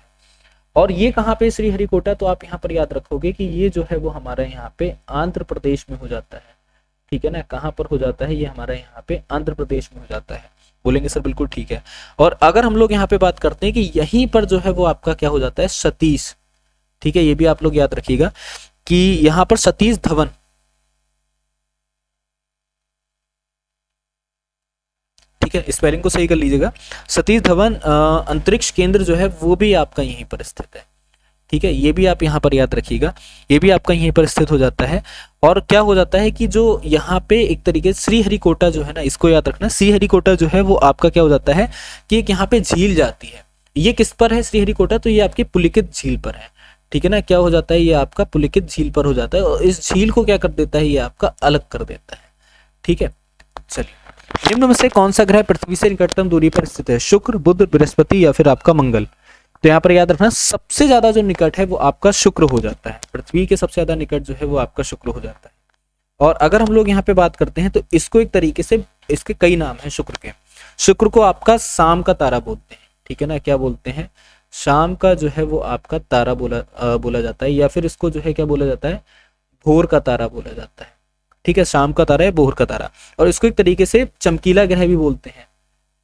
और ये कहाँ पे श्रीहरिकोटा, तो आप यहाँ पर याद रखोगे कि ये जो है वो हमारे यहाँ पे आंध्र प्रदेश में हो जाता है। ठीक है ना, कहाँ पर हो जाता है? ये हमारे यहाँ पे आंध्र प्रदेश में हो जाता है। बोलेंगे सर बिल्कुल ठीक है। और अगर हम लोग यहाँ पे बात करते हैं कि यहीं पर जो है वो आपका क्या हो जाता है? सतीश। ठीक है, ये भी आप लोग याद रखिएगा कि यहाँ पर सतीश धवन, ठीक है, स्पेलिंग को सही कर लीजिएगा, सतीश धवन अंतरिक्ष केंद्र जो है वो भी आपका यहीं पर स्थित है। ठीक है, ये भी आप यहाँ पर याद रखिएगा, ये भी आपका यहीं पर स्थित हो जाता है। और क्या हो जाता है कि जो यहाँ पे एक तरीके से श्रीहरिकोटा जो है ना, इसको याद रखना, श्रीहरिकोटा जो है वो आपका क्या हो जाता है कि एक यहाँ पे झील जाती है। ये किस पर है श्रीहरिकोटा? तो ये आपकी पुलिकित झील पर है। ठीक है ना, क्या हो जाता है? ये आपका पुलिकित झील पर हो जाता है, और इस झील को क्या कर देता है? ये आपका अलग कर देता है। ठीक है, चलिए निम्न में से कौन सा ग्रह पृथ्वी से निकटतम दूरी पर स्थित है? शुक्र, बुध, बृहस्पति या फिर आपका मंगल? तो यहाँ पर याद रखना सबसे ज्यादा जो निकट है वो आपका शुक्र हो जाता है। पृथ्वी के सबसे ज्यादा निकट जो है वो आपका शुक्र हो जाता है। और अगर हम लोग यहाँ पे बात करते हैं तो इसको एक तरीके से, इसके कई नाम हैं शुक्र के। शुक्र को आपका शाम का तारा बोलते हैं। ठीक है ना, क्या बोलते हैं? शाम का जो है वो आपका तारा बोला जाता है, या फिर इसको जो है क्या बोला जाता है? भोर का तारा बोला जाता है। ठीक है, शाम का तारा है, भोर का तारा। और इसको एक तरीके से चमकीला ग्रह भी बोलते हैं।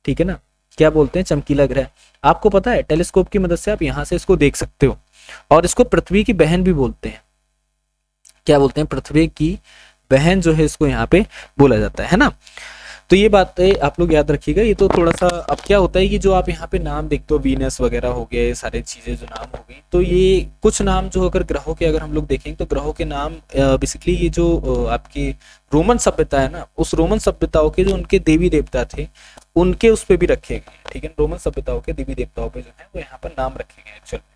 ठीक है ना, क्या बोलते हैं? चमकीला ग्रह। आपको पता है टेलीस्कोप की मदद से आप यहां से इसको देख सकते हो। और इसको पृथ्वी की बहन भी बोलते हैं। क्या बोलते हैं? पृथ्वी की बहन जो है इसको यहाँ पे बोला जाता है ना। तो ये बातें आप लोग याद रखिएगा। ये तो थोड़ा सा, अब क्या होता है कि जो आप यहाँ पे नाम देखते हो, वीनस वगैरह हो गया, ये सारी चीजें जो नाम हो गई, तो ये कुछ नाम जो अगर ग्रहों के अगर हम लोग देखेंगे तो ग्रहों के नाम बेसिकली ये जो आपकी रोमन सभ्यता है ना, उस रोमन सभ्यताओं के जो उनके देवी देवता थे उनके उस पर भी रखे गए। ठीक है, रोमन सभ्यताओं के देवी देवताओं पे जो है वो यहाँ पर नाम रखे गए एक्चुअल में।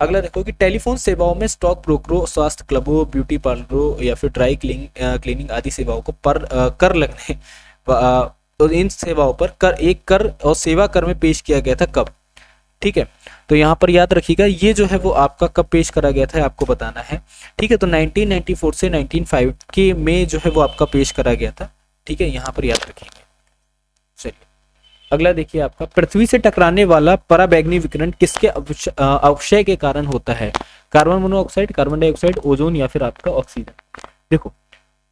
अगला देखो कि टेलीफोन सेवाओं में स्टॉक ब्रोकरों, स्वास्थ्य क्लबों, ब्यूटी पार्लरों या फिर ड्राई क्लीनिंग आदि सेवाओं को कर लगने, तो इन सेवाओं पर कर और सेवा कर में पेश किया गया था कब? ठीक है, तो यहाँ पर याद रखिएगा ये जो है वो आपका कब पेश करा गया था आपको बताना है। ठीक है, तो 1994 से 1905 के में जो है वो आपका पेश करा गया था। ठीक है, यहाँ पर याद रखिएगा। चलिए अगला देखिए आपका, पृथ्वी से टकराने वाला पराबैंगनी विकिरण किसके अवक्षय के कारण होता है? Carbon monoxide, carbon dioxide, ozone या फिर आपका ऑक्सीजन। देखो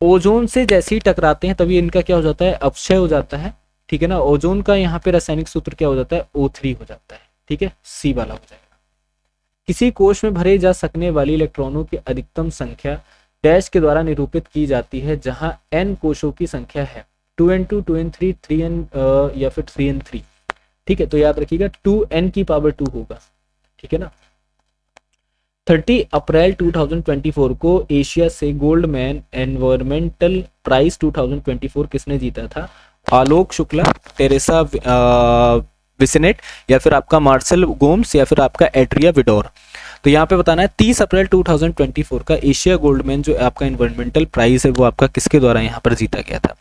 ओजोन से जैसे ही टकराते हैं तभी इनका क्या हो जाता है, अवक्षय हो जाता है। ठीक है ना, ओजोन का यहाँ पे रासायनिक सूत्र क्या हो जाता है, O3 हो जाता है। ठीक है, सी वाला हो जाएगा। किसी कोश में भरे जा सकने वाली इलेक्ट्रॉनों की अधिकतम संख्या डैश के द्वारा निरूपित की जाती है, जहां n कोशों की संख्या है 2n2, 2n3, 3n या फिर 3n3। ठीक है, तो याद रखिएगा 2n की पावर 2 होगा। ठीक है ना। 30 अप्रैल 2024 को एशिया से गोल्डमैन एनवायरमेंटल प्राइज 2024 किसने जीता था? आलोक शुक्ला, टेरेसा विसेनेट या फिर आपका मार्सेल गोम्स या फिर आपका एड्रिया विडोर। तो यहाँ पे बताना है 30 अप्रैल 2024 का एशिया गोल्डमैन जो आपका एनवायरमेंटल प्राइज है वो आपका किसके द्वारा यहाँ पर जीता गया था।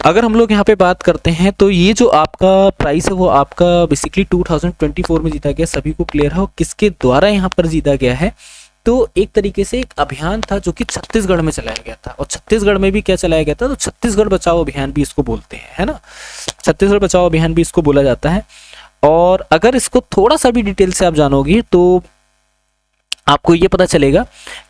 अगर हम लोग यहाँ पे बात करते हैं तो ये जो आपका प्राइस है वो आपका बेसिकली 2024 में जीता गया, सभी को क्लियर है। और किसके द्वारा यहाँ पर जीता गया है, तो एक तरीके से एक अभियान था जो कि छत्तीसगढ़ में चलाया गया था। और छत्तीसगढ़ में भी क्या चलाया गया था, तो छत्तीसगढ़ बचाओ अभियान भी इसको बोलते हैं, है ना। छत्तीसगढ़ बचाओ अभियान भी इसको बोला जाता है। और अगर इसको थोड़ा सा भी डिटेल से आप जानोगे तो आपको ये पता चलेगा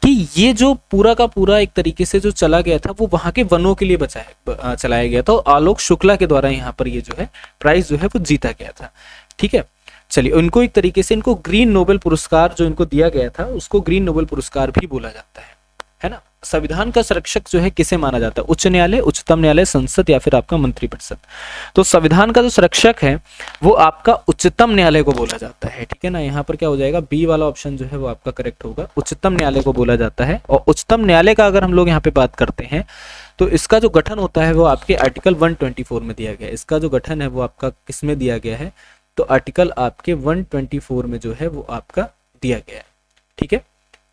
कि ये जो पूरा का पूरा एक तरीके से जो चला गया था वो वहां के वनों के लिए चलाया गया था। और आलोक शुक्ला के द्वारा यहाँ पर ये जो है प्राइज जो है वो जीता गया था। ठीक है, चलिए इनको एक तरीके से इनको ग्रीन नोबेल पुरस्कार जो इनको दिया गया था उसको ग्रीन नोबेल पुरस्कार भी बोला जाता है ना। संविधान का संरक्षक जो है किसे माना जाता है? उच्च न्यायालय, उच्चतम न्यायालय, संसद या फिर आपका मंत्रिपरिषद। तो संविधान का जो संरक्षक है वो आपका उच्चतम न्यायालय को बोला जाता है। ठीक है ना, यहाँ पर क्या हो जाएगा, बी वाला ऑप्शन जो है वो आपका करेक्ट होगा, उच्चतम न्यायालय को बोला जाता है। और उच्चतम न्यायालय का अगर हम लोग यहाँ पे बात करते हैं तो इसका जो गठन होता है वो आपके आर्टिकल 124 में दिया गया है। इसका जो गठन है वो आपका किस में दिया गया है, तो आर्टिकल आपके 124 में जो है वो आपका दिया गया है। ठीक है,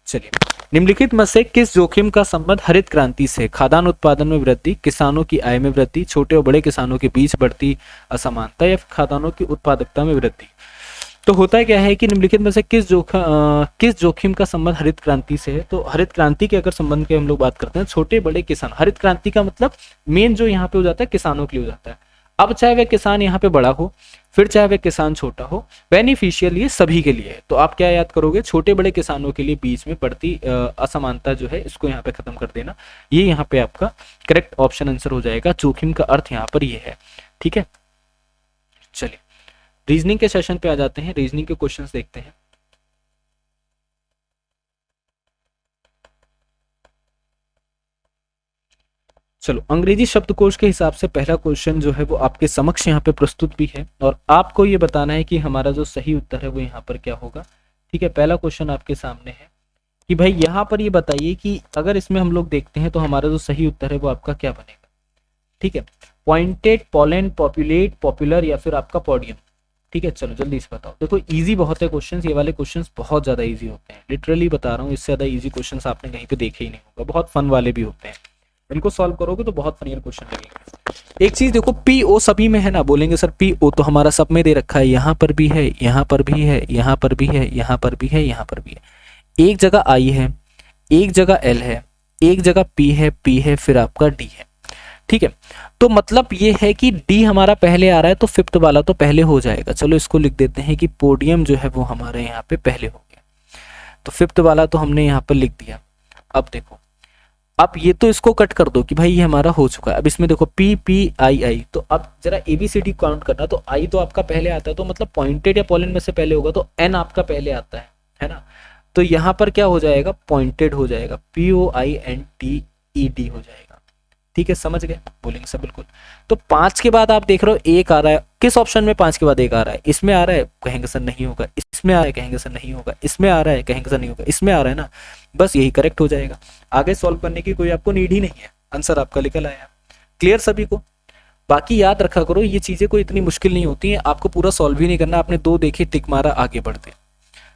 चलिए निम्नलिखित में से किस जोखिम का संबंध हरित क्रांति से? खाद्यान्न उत्पादन में वृद्धि, किसानों की आय में वृद्धि, छोटे और बड़े किसानों के बीच बढ़ती असमानता या खाद्यान्नों की उत्पादकता में वृद्धि। तो होता क्या है कि निम्नलिखित में से किस जोखिम का संबंध हरित क्रांति से है? तो हरित क्रांति के अगर संबंध के हम लोग बात करते हैं, छोटे बड़े किसान, हरित क्रांति का मतलब मेन जो यहाँ पे हो जाता है किसानों के लिए हो जाता है। अब चाहे वह किसान यहाँ पे बड़ा हो फिर चाहे वह किसान छोटा हो, बेनिफिशियल ये सभी के लिए है। तो आप क्या याद करोगे, छोटे बड़े किसानों के लिए बीच में बढ़ती असमानता जो है इसको यहाँ पे खत्म कर देना। ये यहाँ पे आपका करेक्ट ऑप्शन आंसर हो जाएगा। जोखिम का अर्थ यहाँ पर ये है। ठीक है, चलिए रीजनिंग के सेशन पे आ जाते हैं, रीजनिंग के क्वेश्चंस देखते हैं। चलो अंग्रेजी शब्दकोश के हिसाब से पहला क्वेश्चन जो है वो आपके समक्ष यहाँ पे प्रस्तुत भी है और आपको ये बताना है कि हमारा जो सही उत्तर है वो यहाँ पर क्या होगा। ठीक है, पहला क्वेश्चन आपके सामने है कि भाई यहाँ पर ये बताइए कि अगर इसमें हम लोग देखते हैं तो हमारा जो सही उत्तर है वो आपका क्या बनेगा। ठीक है, पॉइंटेड, पोलेन, पॉपुलेट, पॉपुलर या फिर आपका पोडियम। ठीक है, चलो जल्दी से बताओ। देखो इजी बहुत है क्वेश्चंस, ये वाले क्वेश्चंस बहुत ज्यादा इजी होते हैं, लिटरली बता रहा हूँ, इससे ज्यादा इजी क्वेश्चंस आपने कहीं पे देखे ही नहीं होगा। बहुत फन वाले भी होते हैं, इनको सॉल्व करोगे तो बहुत फनियर क्वेश्चन लगेंगे। एक चीज देखो, पी ओ सभी में है ना, बोलेंगे सर पी ओ तो हमारा सब में दे रखा है, यहाँ पर भी है, यहाँ पर भी है, यहाँ पर भी है, यहाँ पर भी है, यहाँ पर भी है। एक जगह आई है, एक जगह एल है, एक जगह पी है, फिर आपका डी है। ठीक है, तो मतलब ये है कि डी हमारा पहले आ रहा है तो फिफ्थ वाला तो पहले हो जाएगा। चलो इसको लिख देते हैं कि पोडियम जो है वो हमारे यहाँ पे पहले हो गया, तो फिफ्थ वाला तो हमने यहाँ पर लिख दिया। अब देखो, अब ये तो इसको कट कर दो कि भाई ये हमारा हो चुका है। अब इसमें देखो पी पी आई आई, तो अब जरा एबीसीडी काउंट करना, तो आई तो आपका पहले आता है, तो मतलब पॉइंटेड या पोलेन में से पहले होगा, तो एन आपका पहले आता है ना। तो यहाँ पर क्या हो जाएगा, पॉइंटेड हो जाएगा, POINTED हो जाएगा। ठीक है, समझ गए, बोलेंगे सब बिल्कुल। तो 5 के बाद आप देख रहे हो एक आ रहा है, किस ऑप्शन में 5 के बाद एक आ रहा है? इसमें आ रहा है, कहेंगे सर नहीं होगा, इसमें आ रहा है, कहेंगे सर नहीं होगा, इसमें आ रहा है, कहेंगे सर नहीं होगा, इसमें आ रहा है ना, बस यही करेक्ट हो जाएगा। आगे सॉल्व करने की कोई आपको नीड ही नहीं है, आंसर आपका निकल आया। क्लियर सभी को? बाकी याद रखा करो ये चीजें कोई इतनी मुश्किल नहीं होती है, आपको पूरा सॉल्व ही नहीं करना, आपने 2 देखे टिक मारा आगे बढ़ते।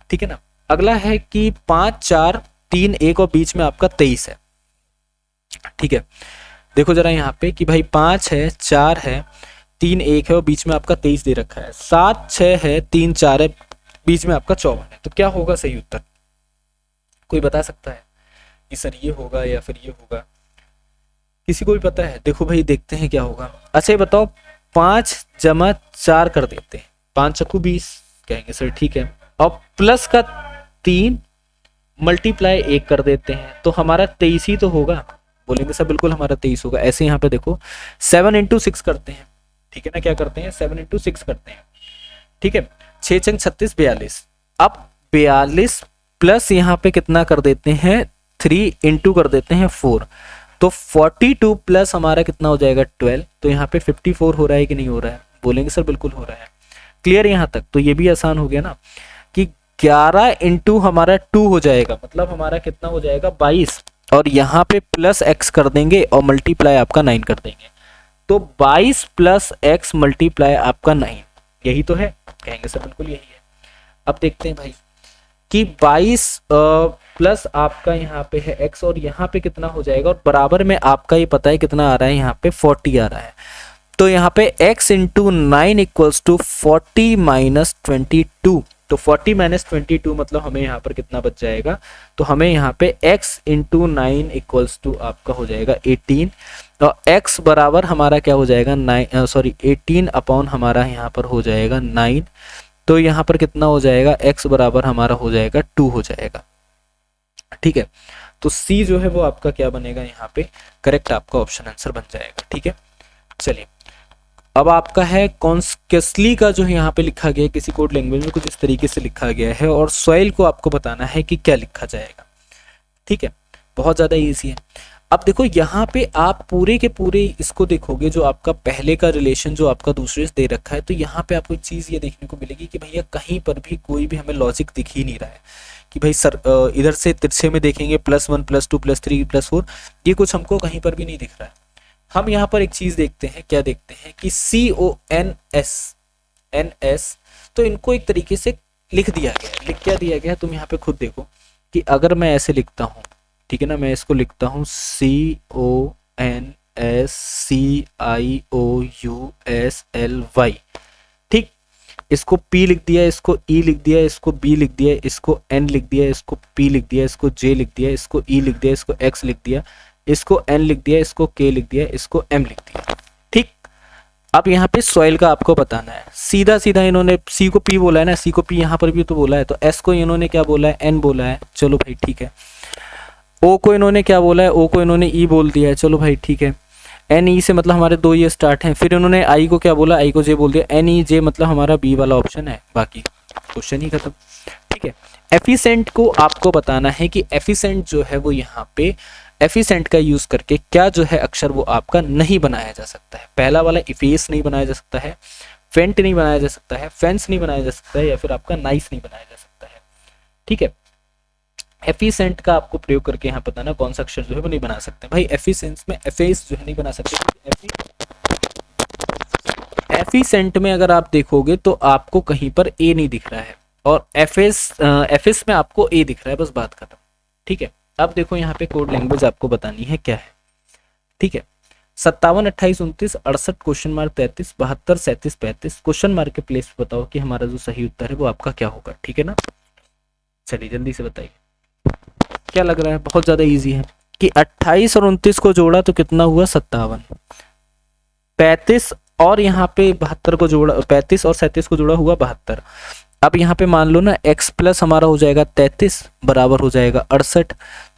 ठीक है ना, अगला है कि 5 4 3 1 और बीच में आपका 23 है। ठीक है, देखो जरा यहाँ पे कि भाई 5 है, 4 है, 3 1 है और बीच में आपका 23 दे रखा है, 7 6 है, 3 4 है, बीच में आपका 54 है। तो क्या होगा सही उत्तर? कोई बता सकता है कि सर ये होगा या फिर ये होगा? किसी को भी पता है? देखो भाई देखते हैं क्या होगा। अच्छा ये बताओ, 5 जमा 4 कर देते हैं, 5 चक्कू 20 कहेंगे सर, ठीक है। और प्लस का 3 मल्टीप्लाई 1 कर देते हैं, तो हमारा 23 ही तो होगा, बोलेंगे सर बिल्कुल हमारा 23 होगा। ऐसे यहाँ पे देखो 7 इंटू 6 करते हैं, ठीक है ना, क्या करते हैं 7 इंटू 6 करते हैं, ठीक है। 6 छंग 36 42। अब 42 प्लस यहाँ पे कितना कर देते हैं 3 इंटू कर देते हैं 4, तो 42 प्लस हमारा कितना हो जाएगा 12, तो यहाँ पे 54 हो रहा है कि नहीं हो रहा है, बोलेंगे सर बिल्कुल हो रहा है। क्लियर यहाँ तक, तो ये भी आसान हो गया ना कि 11 इंटू हमारा 2 हो जाएगा, मतलब हमारा कितना हो जाएगा 22, और यहाँ पे प्लस x कर देंगे और मल्टीप्लाई आपका 9 कर देंगे, तो 22 प्लस x मल्टीप्लाई आपका 9, यही तो है, कहेंगे सर बिल्कुल यही है। अब देखते हैं भाई कि 22 प्लस आपका यहाँ पे है x और यहाँ पे कितना हो जाएगा, और बराबर में आपका ये पता है कितना आ रहा है, यहाँ पे 40 आ रहा है, तो यहाँ पे x into 9 equals to 40 minus 22, तो 40 माइनस 22 मतलब हमें यहाँ पर कितना बच जाएगा, तो हमें यहाँ पे x इंटू 9 इक्वल्स टू आपका हो जाएगा 18, और x बराबर हमारा क्या हो जाएगा 18 अपॉन हमारा यहाँ पर हो जाएगा 9, तो यहाँ पर कितना हो जाएगा x बराबर हमारा हो जाएगा 2 हो जाएगा, ठीक है। तो C जो है वो आपका क्या बनेगा, यहाँ पे करेक्ट आपका ऑप्शन आंसर बन जाएगा, ठीक है। चलिए अब आपका है कॉन्स्केसली का जो है यहाँ पे लिखा गया है, किसी कोड लैंग्वेज में कुछ इस तरीके से लिखा गया है, और सॉइल को आपको बताना है कि क्या लिखा जाएगा, ठीक है, बहुत ज़्यादा ईजी है। अब देखो यहाँ पे आप पूरे के पूरे इसको देखोगे, जो आपका पहले का रिलेशन जो आपका दूसरे से दे रखा है, तो यहाँ पे आपको एक चीज़ ये देखने को मिलेगी कि भैया कहीं पर भी कोई भी हमें लॉजिक दिख ही नहीं रहा है कि भाई सर इधर से तिरछे में देखेंगे +1 +2 +3 +4, ये कुछ हमको कहीं पर भी नहीं दिख रहा है। हम यहाँ पर एक चीज़ देखते हैं, क्या देखते हैं कि CONS, तो इनको एक तरीके से लिख दिया गया है। लिख क्या दिया गया है, तुम यहाँ पे खुद देखो कि अगर मैं ऐसे लिखता हूँ, ठीक है ना, मैं इसको लिखता हूँ CONSCIOUSLY, ठीक, इसको P लिख दिया, इसको E लिख दिया, इसको B लिख दिया, इसको N लिख दिया, इसको P लिख दिया, इसको J लिख दिया, इसको E लिख दिया, इसको X लिख दिया, इसको N लिख दिया, इसको K लिख दिया, इसको M लिख दिया, ठीक। अब यहाँ पे सॉइल का आपको बताना है, सीधा सीधा इन्होंने C को P बोला है ना, C को P यहाँ पर भी तो बोला है, तो S को इन्होंने क्या बोला है, N बोला है, चलो भाई ठीक है। O को इन्होंने क्या बोला है, O को इन्होंने E बोल दिया है, चलो भाई ठीक है। N E से मतलब हमारे 2 ये स्टार्ट हैं, फिर इन्होंने I को क्या बोला, I को J बोल दिया, N E J मतलब हमारा B वाला ऑप्शन है, बाकी क्वेश्चन ही खत्म, ठीक है। एफिसेंट को आपको बताना है कि एफिसेंट जो है वो यहाँ पे एफिसेंट का यूज करके क्या जो है अक्षर वो आपका नहीं बनाया जा सकता है। पहला वाला इफेस नहीं बनाया जा सकता है, फेंट नहीं बनाया जा सकता है, फेंस नहीं बनाया जा सकता है, या फिर आपका नाइस नहीं बनाया जा सकता है, ठीक है। एफिसेंट का आपको प्रयोग करके यहाँ बताना कौन सा अक्षर जो है वो नहीं बना सकते भाई। एफिसेंस में एफेस जो है नहीं बना सकते। एफिसेंट में अगर आप देखोगे तो आपको कहीं पर ए नहीं दिख रहा है, और एफिस में आपको ए दिख रहा है, बस बात खत्म, ठीक है। अब देखो यहाँ पे कोड लैंग्वेज आपको बतानी है क्या है, ठीक है। 57 28 29 68 क्वेश्चन मार्क 33 72 37 35 क्वेश्चन मार्क के प्लेस पे बताओ कि हमारा जो सही उत्तर है वो आपका क्या होगा, ठीक है ना। चलिए जल्दी से बताइए क्या लग रहा है, बहुत ज्यादा इजी है कि 28 और 29 को जोड़ा तो कितना हुआ 57, 35 और यहाँ पे 72 को जोड़ा, 35 और 37 को जोड़ा हुआ 72। अब यहाँ पे मान लो ना x प्लस हमारा हो जाएगा 33 बराबर हो जाएगा 68,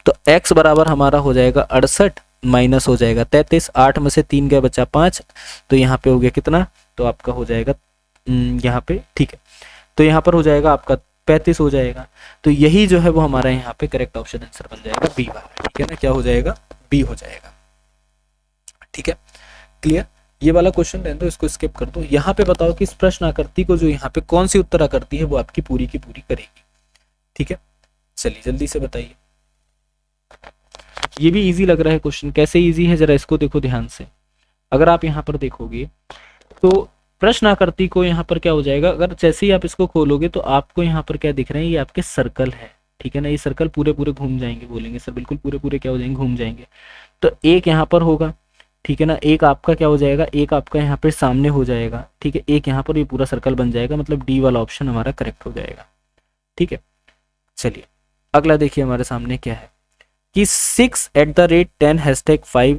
तो x बराबर हमारा हो जाएगा 68 माइनस हो जाएगा 33, 8 में से 3 गया बचा 5, तो यहाँ पे हो गया कितना, तो आपका हो जाएगा यहाँ पे, ठीक है, तो यहाँ पर हो जाएगा आपका 35 हो जाएगा। तो यही जो है वो हमारा यहाँ पे करेक्ट ऑप्शन आंसर बन जाएगा बी वाला, ठीक है ना, क्या हो जाएगा बी हो जाएगा, ठीक है। क्लियर, ये वाला क्वेश्चन रहने दो, इसको स्किप कर दो। यहाँ पे बताओ कि इस प्रश्न आकृति को जो यहाँ पे कौन सी उत्तर आकृति है वो आपकी पूरी की पूरी करेगी, ठीक है। चलिए जल्दी से बताइए, ये भी इजी लग रहा है क्वेश्चन, कैसे इजी है जरा इसको देखो ध्यान से। अगर आप यहाँ पर देखोगे तो प्रश्न आकृति को यहाँ पर क्या हो जाएगा, अगर जैसे ही आप इसको खोलोगे तो आपको यहाँ पर क्या दिख रहे हैं, ये आपके सर्कल है, ठीक है ना, ये सर्कल पूरे पूरे घूम जाएंगे, बोलेंगे सर बिल्कुल पूरे पूरे क्या हो जाएंगे, घूम जाएंगे। तो एक यहाँ पर होगा, ठीक है ना, एक आपका क्या हो जाएगा, एक आपका यहाँ पे सामने हो जाएगा, ठीक है, एक यहाँ पर ये पूरा सर्कल बन जाएगा, मतलब डी वाला ऑप्शन हमारा करेक्ट हो जाएगा, ठीक है। चलिए अगला देखिए हमारे सामने क्या है कि 6@10 #5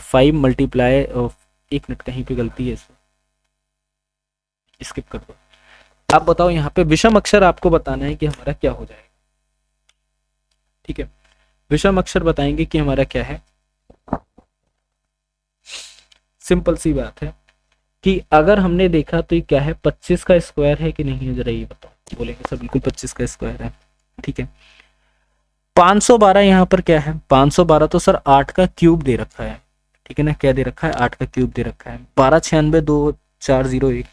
5 मल्टीप्लाई, एक मिनट कहीं पे गलती है इसमें, स्किप कर दो। आप बताओ यहाँ पे विषम अक्षर आपको बताना है कि हमारा क्या हो जाएगा। ठीक है, विषम अक्षर बताएंगे कि हमारा क्या है। सिंपल सी बात है कि अगर हमने देखा तो ये क्या है, 25 का स्क्वायर है कि नहीं है, जरा ये बताओ। बोलेंगे सर बिल्कुल 25 का स्क्वायर है। ठीक है, 512 यहाँ पर क्या है, 512 तो सर 8 का क्यूब दे रखा है। ठीक है ना, क्या दे रखा है, 8 का क्यूब दे रखा है। 1296 2401,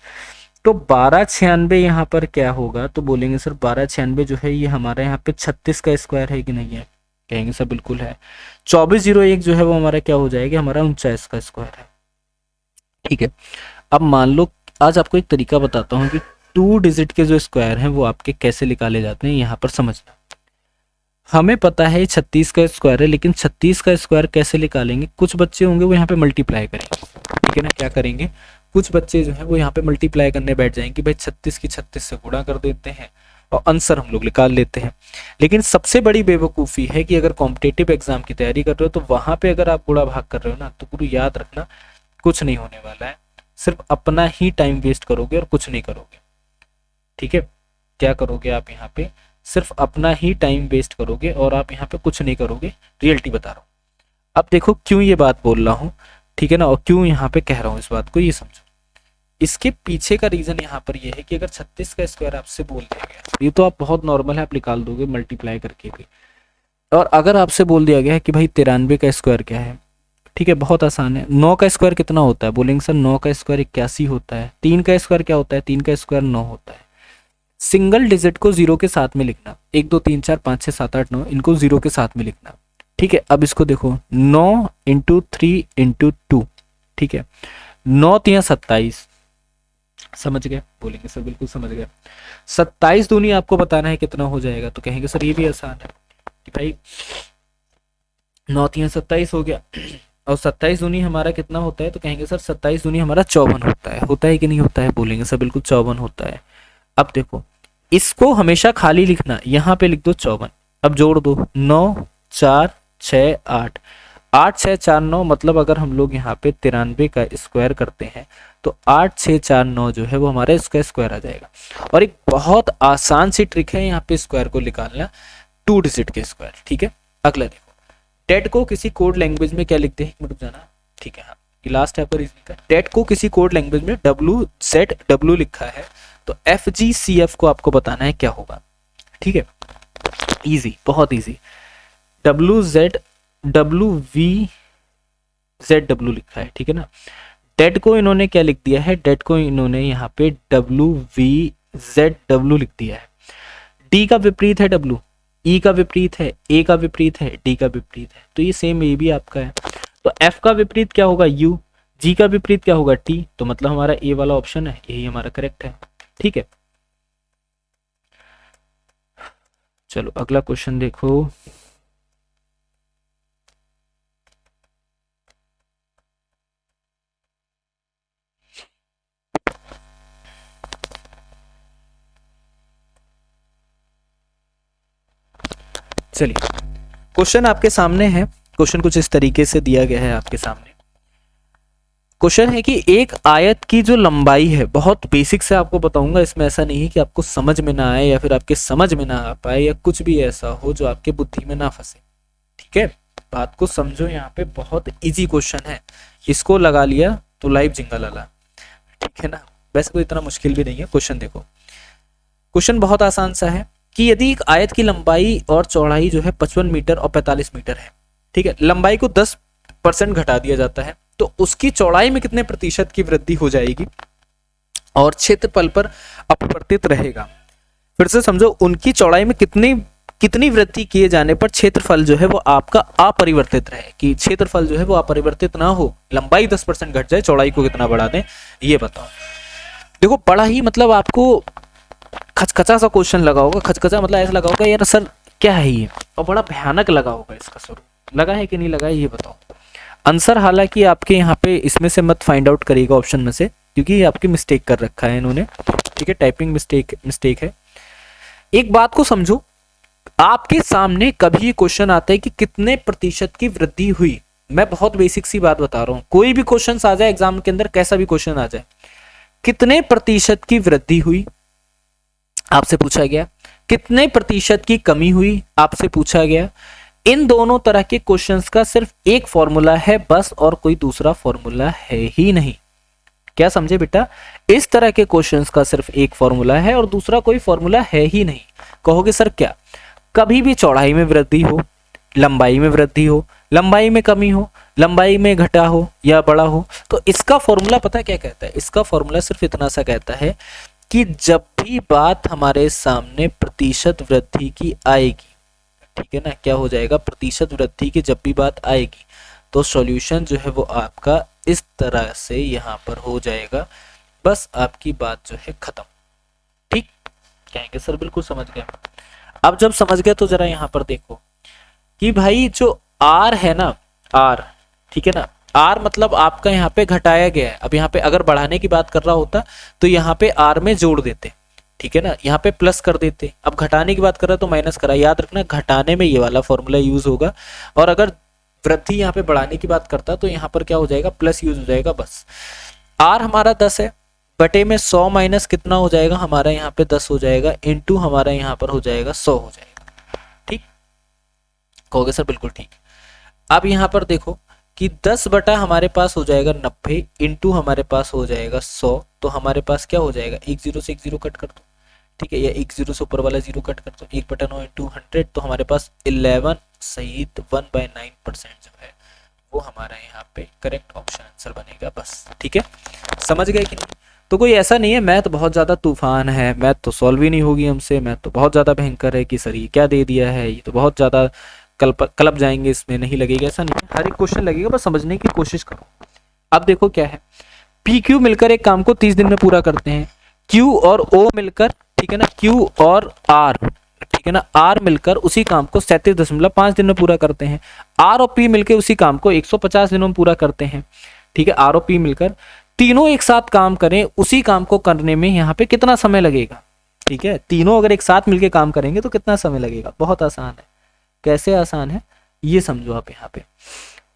तो 1296 यहाँ पर क्या होगा, तो बोलेंगे सर 1296 जो है ये हमारा यहाँ पे 36 का स्क्वायर है कि नहीं है, कहेंगे सर बिल्कुल है। 2401 जो है वो हमारा क्या हो जाएगा, हमारा 49 का स्क्वायर है। ठीक है, अब मान लो आज आपको एक तरीका बताता हूँ कि 2 डिजिट के जो स्क्वायर हैं वो आपके कैसे निकाले जाते हैं। यहाँ पर समझना, हमें पता है 36 का स्क्वायर है, लेकिन 36 का स्क्वायर कैसे निकालेंगे। कुछ बच्चे होंगे वो यहाँ पे मल्टीप्लाई करेंगे। ठीक है ना, क्या करेंगे, कुछ बच्चे जो है वो यहाँ पे मल्टीप्लाई करने बैठ जाएंगे कि भाई 36 की 36 से गुणा कर देते हैं और आंसर हम लोग निकाल लेते हैं। लेकिन सबसे बड़ी बेवकूफ़ी है कि अगर कॉम्पिटेटिव एग्जाम की तैयारी कर रहे हो तो वहां पे अगर आप गुणा भाग कर रहे हो ना, तो पूरी याद रखना कुछ नहीं होने वाला है, सिर्फ अपना ही टाइम वेस्ट करोगे और कुछ नहीं करोगे। ठीक है, क्या करोगे आप यहाँ पे, सिर्फ अपना ही टाइम वेस्ट करोगे और आप यहाँ पे कुछ नहीं करोगे। रियलिटी बता रहा हूँ। अब देखो क्यों ये बात बोल रहा हूँ, ठीक है ना, और क्यों यहाँ पे कह रहा हूँ इस बात को, ये समझो। इसके पीछे का रीजन यहाँ पर ये है कि अगर 36 का स्क्वायर आपसे बोल दिया गया, ये तो आप बहुत नॉर्मल है, आप निकाल दोगे मल्टीप्लाई करके भी। और अगर आपसे बोल दिया गया है कि भाई 93 का स्क्वायर क्या है, ठीक है, बहुत आसान है। 9 का स्क्वायर कितना होता है, बोलेंगे सर 9 का स्क्वायर 81 होता है। 3 का स्क्वायर क्या होता है, 3 का स्क्वायर 9 होता है। सिंगल डिजिट को 0 के साथ में लिखना, 1 2 3 4 5 6 7 8 9, इनको 0 के साथ में लिखना। ठीक है, अब इसको देखो, 9 × 3 × 2, ठीक है, 9 3 27, समझ गए, बोलेंगे सर बिल्कुल समझ गए। 27 दूनी आपको बताना है कितना हो जाएगा, तो कहेंगे सर ये भी आसान है कि भाई 9 3 27 हो गया, और 27 दूनी हमारा कितना होता है, तो कहेंगे सर 27 दूनी हमारा 54 होता है कि नहीं होता है, बोलेंगे सर बिल्कुल 54 होता है। अब देखो इसको हमेशा खाली लिखना, यहाँ पे लिख दो 54, अब जोड़ दो 9 4 6 8, 8 6 4 9, मतलब अगर हम लोग यहाँ पे 93 का स्क्वायर करते हैं तो 8 6 4 9 जो है वो हमारा इसका स्क्वायर आ जाएगा। और एक बहुत आसान सी ट्रिक है यहाँ पे स्क्वायर को निकालना, 2 डिजिट के स्क्वायर। ठीक है, अगला देखो, डेट को किसी कोड लैंग्वेज में क्या लिखते हैं, एक मिनट जाना। ठीक है, हाँ लास्ट है पर इसका, डेट को किसी कोड लैंग्वेज में WZW लिखा है, तो FGCF को आपको बताना है क्या होगा। ठीक है, इजी, बहुत इजी, WZW लिखा है। ठीक है ना, डेट को इन्होंने क्या लिख दिया है, डेट को इन्होंने यहाँ पे WVZW लिख दिया है। डी का विपरीत है W, ई का विपरीत है, ए का विपरीत है, डी का विपरीत है, तो ये सेम ए भी आपका है। तो एफ का विपरीत क्या होगा, यू, जी का विपरीत क्या होगा, टी, तो मतलब हमारा ए वाला ऑप्शन है, यही हमारा करेक्ट है। ठीक है, चलो अगला क्वेश्चन देखो। चलिए क्वेश्चन आपके सामने है, क्वेश्चन कुछ इस तरीके से दिया गया है आपके सामने। क्वेश्चन है कि एक आयत की जो लंबाई है, बहुत बेसिक से आपको बताऊंगा, इसमें ऐसा नहीं है कि आपको समझ में ना आए या फिर आपके समझ में ना आ पाए या कुछ भी ऐसा हो जो आपके बुद्धि में ना फंसे। ठीक है, बात को समझो, यहाँ पे बहुत इजी क्वेश्चन है, इसको लगा लिया तो लाइव जिंगल वाला। ठीक है ना, वैसे कोई इतना मुश्किल भी नहीं है। क्वेश्चन देखो, क्वेश्चन बहुत आसान सा है कि यदि एक आयत की लंबाई और चौड़ाई जो है 55 मीटर और 45 मीटर है, ठीक है, लंबाई को 10% घटा दिया जाता है, तो उसकी चौड़ाई में कितने प्रतिशत की वृद्धि हो जाएगी और क्षेत्रफल पर अपरिवर्तित रहेगा। फिर से समझो, उनकी चौड़ाई में कितनी वृद्धि किए जाने पर क्षेत्रफल जो है वो आपका अपरिवर्तित रहे, कि क्षेत्रफल जो है वो अपरिवर्तित ना हो, लंबाई 10% घट जाए, चौड़ाई को कितना बढ़ा दें, ये बताओ। देखो बड़ा ही मतलब आपको खचखचा सा क्वेश्चन लगा होगा, खचखचा मतलब ऐसा लगा होगा यार सर क्या है ये, और बड़ा भयानक लगा होगा इसका स्वरूप, लगा है कि नहीं लगा है ये बताओ। आंसर हालांकि आपके यहाँ पे इसमें से मत फाइंड आउट करिएगा ऑप्शन में से, क्योंकि ये आपकी मिस्टेक कर रखा है इन्होंने। ठीक है, टाइपिंग मिस्टेक है। एक बात को समझो, आपके सामने कभी क्वेश्चन आता है कि कितने प्रतिशत की वृद्धि हुई, मैं बहुत बेसिक सी बात बता रहा हूँ, कोई भी क्वेश्चन आ जाए एग्जाम के अंदर, कैसा भी क्वेश्चन आ जाए, कितने प्रतिशत की वृद्धि हुई आपसे पूछा गया, कितने प्रतिशत की कमी हुई आपसे पूछा गया। इन दोनों तरह के क्वेश्चंस का सिर्फ एक फॉर्मूला है बस, और कोई दूसरा फॉर्मूला है ही नहीं। क्या समझे बेटा, इस तरह के क्वेश्चंस का सिर्फ एक फॉर्मूला है और दूसरा कोई फॉर्मूला है ही नहीं। कहोगे सर क्या, कभी भी चौड़ाई में वृद्धि हो, लंबाई में वृद्धि हो, लंबाई में कमी हो, लंबाई में घटा हो या बड़ा हो, तो इसका फॉर्मूला पता क्या कहता है, इसका फॉर्मूला सिर्फ इतना सा कहता है कि जब भी बात हमारे सामने प्रतिशत वृद्धि की आएगी, ठीक है ना, क्या हो जाएगा, प्रतिशत वृद्धि की जब भी बात आएगी तो सॉल्यूशन जो है वो आपका इस तरह से यहाँ पर हो जाएगा, बस आपकी बात जो है खत्म। ठीक कहेंगे सर बिल्कुल समझ गए। अब जब समझ गए तो जरा यहाँ पर देखो कि भाई जो R है ना, R, ठीक है ना, R मतलब आपका यहाँ पे घटाया गया है। अब यहाँ पे अगर बढ़ाने की बात कर रहा होता तो यहाँ पे R में जोड़ देते, ठीक है ना, यहाँ पे प्लस कर देते। अब घटाने की बात कर रहा तो माइनस करा। याद रखना घटाने में ये वाला फॉर्मूला यूज होगा, और अगर वृद्धि यहाँ पे बढ़ाने की बात करता तो यहाँ पर क्या हो जाएगा, प्लस यूज हो जाएगा बस। R हमारा 10 है, बटे में 100 माइनस कितना हो जाएगा हमारा यहाँ पे 10 हो जाएगा, इंटू हमारा यहाँ पर हो जाएगा 100 हो जाएगा। ठीक कहोगे सर बिल्कुल ठीक। अब यहाँ पर देखो कि 10 बटा हमारे पास हो जाएगा 90, इंटू हमारे पास हो जाएगा 100, तो हमारे पास क्या हो जाएगा, एक जीरो से एक जीरो कट कर दो, ठीक है, या एक जीरो से ऊपर वाला जीरो कट कर दो, 1/9 इंटू 100, तो हमारे पास 11 सहित 1/9% जो है वो हमारा यहाँ पे करेक्ट ऑप्शन आंसर बनेगा बस। ठीक है, समझ गए कि नहीं। तो कोई ऐसा नहीं है मैथ बहुत ज़्यादा तूफान है, मैथ तो सॉल्व ही नहीं होगी हमसे, मैथ तो बहुत ज़्यादा भयंकर है कि सर ये क्या दे दिया है, ये तो बहुत ज़्यादा कलप जाएंगे, इसमें नहीं लगेगा, ऐसा नहीं है, हर एक क्वेश्चन लगेगा, बस समझने की कोशिश करो। अब देखो क्या है, पी क्यू मिलकर एक काम को 30 दिन में पूरा करते हैं, क्यू और ओ मिलकर, ठीक है ना, क्यू और आर, ठीक है ना, आर मिलकर उसी काम को 37.5 दिन में पूरा करते हैं, आर और पी मिलकर उसी काम को 150 दिनों में पूरा करते हैं। ठीक है, आर और पी मिलकर तीनों एक साथ काम करें, उसी काम को करने में यहाँ पे कितना समय लगेगा। ठीक है, तीनों अगर एक साथ मिलकर काम करेंगे तो कितना समय लगेगा, बहुत आसान है। कैसे आसान है ये समझो आप यहाँ पे।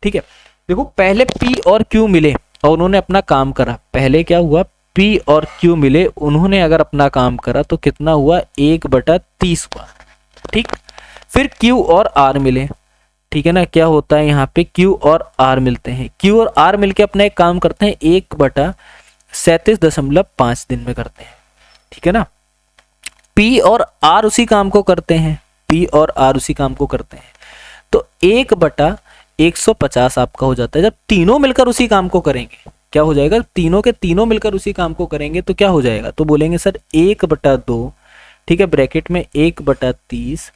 ठीक है, देखो पहले P और Q मिले और उन्होंने अपना काम करा, पहले क्या हुआ, P और Q मिले, उन्होंने अगर अपना काम करा तो कितना हुआ, 1/30 हुआ। ठीक, फिर Q और R मिले, ठीक है ना, क्या होता है यहाँ पे, Q और R मिलते हैं, Q और R मिलके अपना एक काम करते हैं, 1/37.5 दिन में करते हैं। ठीक है ना, P और R उसी काम को करते हैं, P और R उसी काम को करते हैं, तो 1/150 आपका हो जाता है। जब तीनों मिलकर उसी काम को करेंगे क्या हो जाएगा, तीनों के तीनों मिलकर उसी काम को करेंगे तो क्या हो जाएगा, तो बोलेंगे सर 1/2, ठीक है, ब्रैकेट में 1/30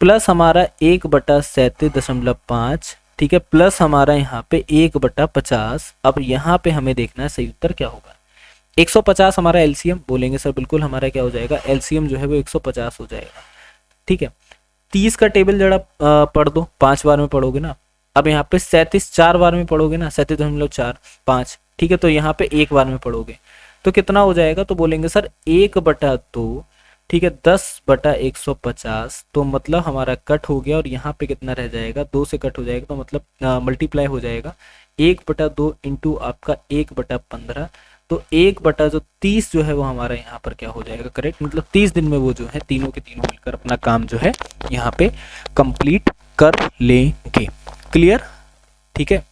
प्लस हमारा 1/37.5, ठीक है, प्लस हमारा यहाँ पे 1/50। अब यहाँ पे हमें देखना है सही उत्तर क्या होगा, 150 हमारा एलसीएम, बोलेंगे सर बिल्कुल हमारा क्या हो जाएगा, एलसीएम जो है वो 150 हो जाएगा। ठीक है, 30 का टेबल जरा पढ़ दो, 5 बार में पढ़ोगे ना। अब यहाँ पे 37 4 बार में पढ़ोगे ना, 37.4 5, ठीक है, तो यहाँ पे 1 बार में पढ़ोगे तो कितना हो जाएगा, तो बोलेंगे सर 1/2, ठीक है, 10/150, तो मतलब हमारा कट हो गया और यहाँ पे कितना रह जाएगा, 2 से कट हो जाएगा, तो मतलब मल्टीप्लाई हो जाएगा, 1/2 इंटू आपका 1/15, तो 1/30 जो है वो हमारा यहाँ पर क्या हो जाएगा, करेक्ट, मतलब 30 दिन में वो जो है तीनों के तीनों मिलकर अपना काम जो है यहाँ पे कंप्लीट कर लेंगे। क्लियर, ठीक है,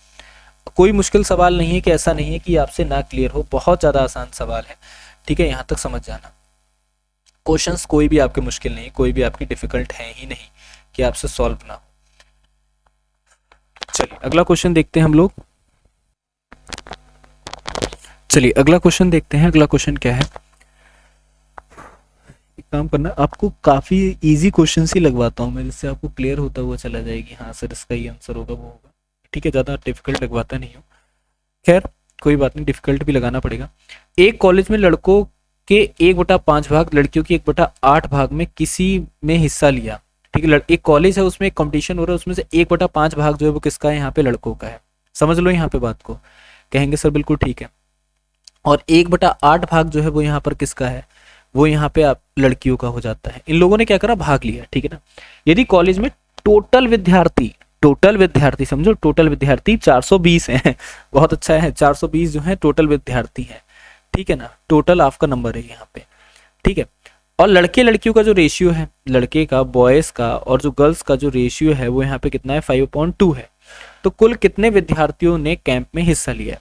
कोई मुश्किल सवाल नहीं है कि ऐसा नहीं है कि आपसे ना क्लियर हो, बहुत ज़्यादा आसान सवाल है। ठीक है, यहाँ तक समझ जाना, क्वेश्चंस कोई भी आपके मुश्किल नहीं, कोई भी आपकी डिफिकल्ट है ही नहीं कि आपसे सॉल्व ना हो। चलिए अगला क्वेश्चन देखते हैं हम लोग, चलिए अगला क्वेश्चन देखते हैं। अगला क्वेश्चन क्या है, एक काम करना, आपको काफी इजी क्वेश्चन ही लगवाता हूँ मैं, जिससे आपको क्लियर होता हुआ चला जाएगी, हाँ सर इसका ये आंसर होगा वो होगा। ठीक है, ज्यादा डिफिकल्ट लगवाता नहीं हूँ, खैर कोई बात नहीं, डिफिकल्ट भी लगाना पड़ेगा। एक कॉलेज में लड़कों के 1/5 भाग, लड़कियों के 1/8 भाग में किसी में हिस्सा लिया। ठीक है, एक कॉलेज है, उसमें एक कंपटीशन हो रहा है, उसमें से 1/5 भाग जो है वो किसका है, यहाँ पे लड़कों का है। समझ लो यहाँ पे बात को, कहेंगे सर बिल्कुल ठीक है, और 1/8 भाग जो है वो यहाँ पर किसका है, वो यहाँ पे आप लड़कियों का हो जाता है। इन लोगों ने क्या करा, भाग लिया। ठीक है ना, यदि कॉलेज में टोटल विद्यार्थी समझो, टोटल विद्यार्थी 420 हैं बहुत अच्छा है, 420 जो है टोटल विद्यार्थी है। ठीक है ना, टोटल आपका नंबर है यहाँ पे, ठीक है। और लड़के लड़कियों का जो रेशियो है, लड़के का बॉयज़ का और जो गर्ल्स का जो रेशियो है वो यहाँ पे कितना है, 5/2 है। तो कुल कितने विद्यार्थियों ने कैंप में हिस्सा लिया है?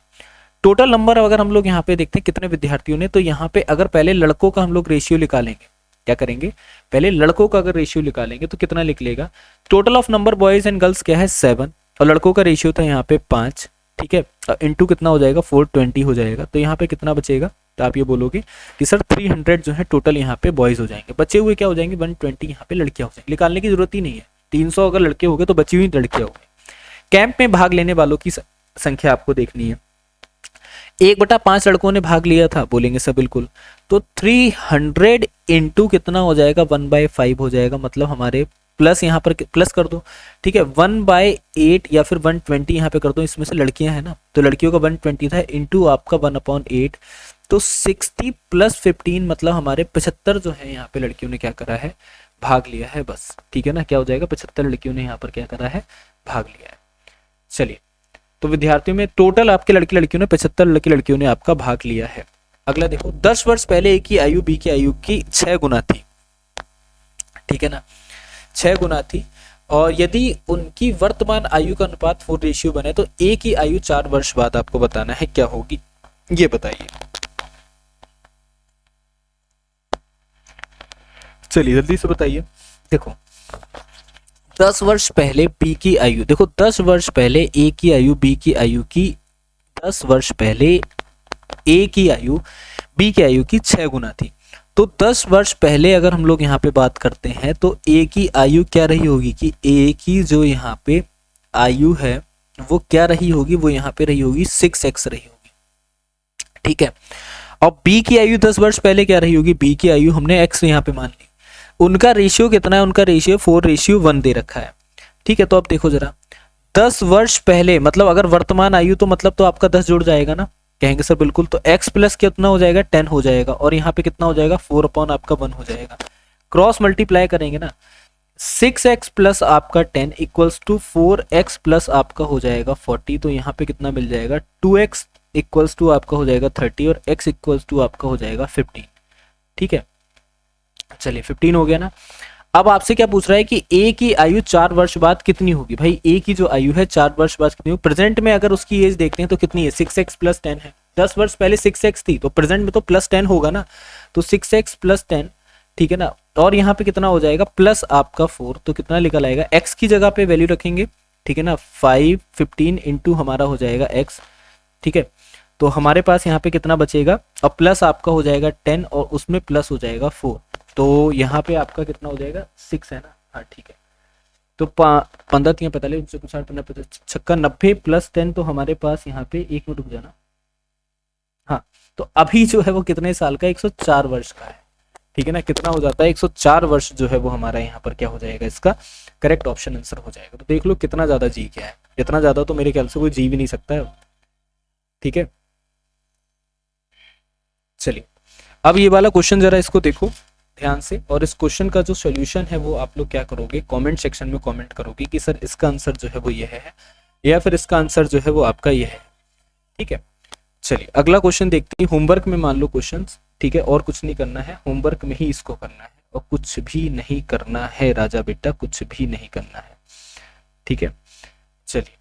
टोटल नंबर अगर हम लोग यहाँ पे देखते हैं कितने विद्यार्थियों ने, तो यहाँ पे अगर पहले लड़कों का हम लोग रेशियो निकालेंगे, क्या करेंगे, पहले लड़कों का अगर रेशियो निकालेंगे तो कितना निकलेगा, total of number boys and girls क्या है 7, और लड़कों का रेशियो था यहाँ पे 5, ठीक है, इंटू कितना हो जाएगा 420 हो जाएगा। तो यहाँ पे कितना बचेगा, तो आप ये बोलोगे कि सर 300 जो है टोटल यहाँ पे बॉयज हो जाएंगे, बचे हुए क्या हो जाएंगे 120 यहाँ पे लड़कियां हो जाएंगी। निकालने की जरूरत ही नहीं है, 300 अगर लड़के हो गए तो बची हुई लड़कियां हो गई। कैंप में भाग लेने वालों की संख्या आपको देखनी है, 1/5 लड़कों ने भाग लिया था, बोलेंगे सर बिल्कुल, तो 300 इंटू कितना हो जाएगा 1/5 हो जाएगा, मतलब हमारे प्लस यहाँ पर प्लस कर दो, ठीक है, 1/8 या फिर 120 यहाँ पे कर दो, इसमें से लड़कियां हैं ना, तो लड़कियों का 120 था इंटू आपका 1/8, तो 60 + 15 मतलब हमारे 75 जो है यहाँ पे लड़कियों ने क्या करा है, भाग लिया है बस, ठीक है ना, क्या हो जाएगा 75 लड़कियों ने यहाँ पर क्या करा है, भाग लिया है। चलिए, तो विद्यार्थियों में टोटल आपके लड़के लड़कियों ने 75 लड़के लड़कियों ने आपका भाग लिया है। अगला देखो, 10 वर्ष पहले ए की आयु बी की आयु की 6 गुना थी, ठीक है ना, 6 गुना थी, और यदि उनकी वर्तमान आयु का अनुपात 4 रेशियो बने तो ए की आयु 4 वर्ष बाद आपको बताना है क्या होगी, ये बताइए। चलिए जल्दी से बताइए। देखो 10 वर्ष पहले बी की आयु, देखो 10 वर्ष पहले ए की आयु बी की आयु की 10 वर्ष पहले ए की आयु बी की आयु की 6 गुना थी। तो 10 वर्ष पहले अगर हम लोग यहाँ पे बात करते हैं तो ए की आयु क्या रही होगी, कि ए की जो यहाँ पे आयु है वो क्या रही होगी, वो यहाँ पे रही होगी 6x रही होगी, ठीक है। और बी की आयु 10 वर्ष पहले क्या रही होगी, बी की आयु हमने x यहाँ पे मान ली। उनका रेशियो कितना है, उनका रेशियो 4:1 दे रखा है, ठीक है। तो अब देखो जरा, 10 वर्ष पहले मतलब अगर वर्तमान आयु, तो मतलब तो आपका 10 जुड़ जाएगा ना, कहेंगे सर बिल्कुल, तो x प्लस कितना हो जाएगा 10 हो जाएगा, और यहाँ पे कितना हो जाएगा 4 आपका 1 हो जाएगा, क्रॉस मल्टीप्लाई करेंगे ना, 6x प्लस आपका 10 इक्वल्स टू 4x प्लस आपका हो जाएगा 40, तो यहाँ पे कितना मिल जाएगा 2x इक्वल्स टू आपका हो जाएगा 30 और x इक्वल्स टू आपका हो जाएगा 15, ठीक है। चलिए 15 हो गया ना। अब आपसे क्या पूछ रहा है कि a की आयु 4 वर्ष बाद कितनी होगी, भाई a की जो आयु है 4 वर्ष बाद कितनी होगी, प्रेजेंट में अगर उसकी एज देखते हैं तो कितनी है 6x + 10 है, 10 वर्ष पहले 6x थी तो प्रेजेंट में तो +10 होगा ना, तो 6x + 10, ठीक है ना, और यहाँ पे कितना हो जाएगा प्लस आपका 4, तो कितना निकल आएगा, x की जगह पे वैल्यू रखेंगे, ठीक है ना, 15 इंटू हमारा हो जाएगा x, ठीक है। तो हमारे पास यहाँ पे कितना बचेगा, और प्लस आपका हो जाएगा 10 और उसमें प्लस हो जाएगा 4, तो यहाँ पे आपका कितना हो जाएगा 6 है ना, हाँ ठीक है। तो 15 3 45 59 55 56 90 + 10, तो हमारे पास यहाँ पे 1 मिनट रुक जाना, हाँ, तो अभी जो है वो कितने साल का 104 वर्ष का है, ठीक है ना, कितना हो जाता है 104 वर्ष जो है वो हमारा यहाँ पर क्या हो जाएगा, इसका करेक्ट ऑप्शन आंसर हो जाएगा। तो देख लो कितना ज्यादा जी क्या है, इतना ज्यादा तो मेरे ख्याल से कोई जी भी नहीं सकता है, ठीक है। चलिए अब ये वाला क्वेश्चन जरा इसको देखो ध्यान से, और इस क्वेश्चन का जो सॉल्यूशन है वो आप लोग क्या करोगे, कमेंट सेक्शन में कमेंट करोगे कि सर इसका आंसर जो है वो ये है, या फिर इसका आंसर जो है वो आपका ये है, ठीक है। चलिए अगला क्वेश्चन देखते हैं, होमवर्क में मान लो क्वेश्चन, ठीक है, और कुछ नहीं करना है, होमवर्क में ही इसको करना है, और कुछ भी नहीं करना है राजा बेटा, कुछ भी नहीं करना है, ठीक है। चलिए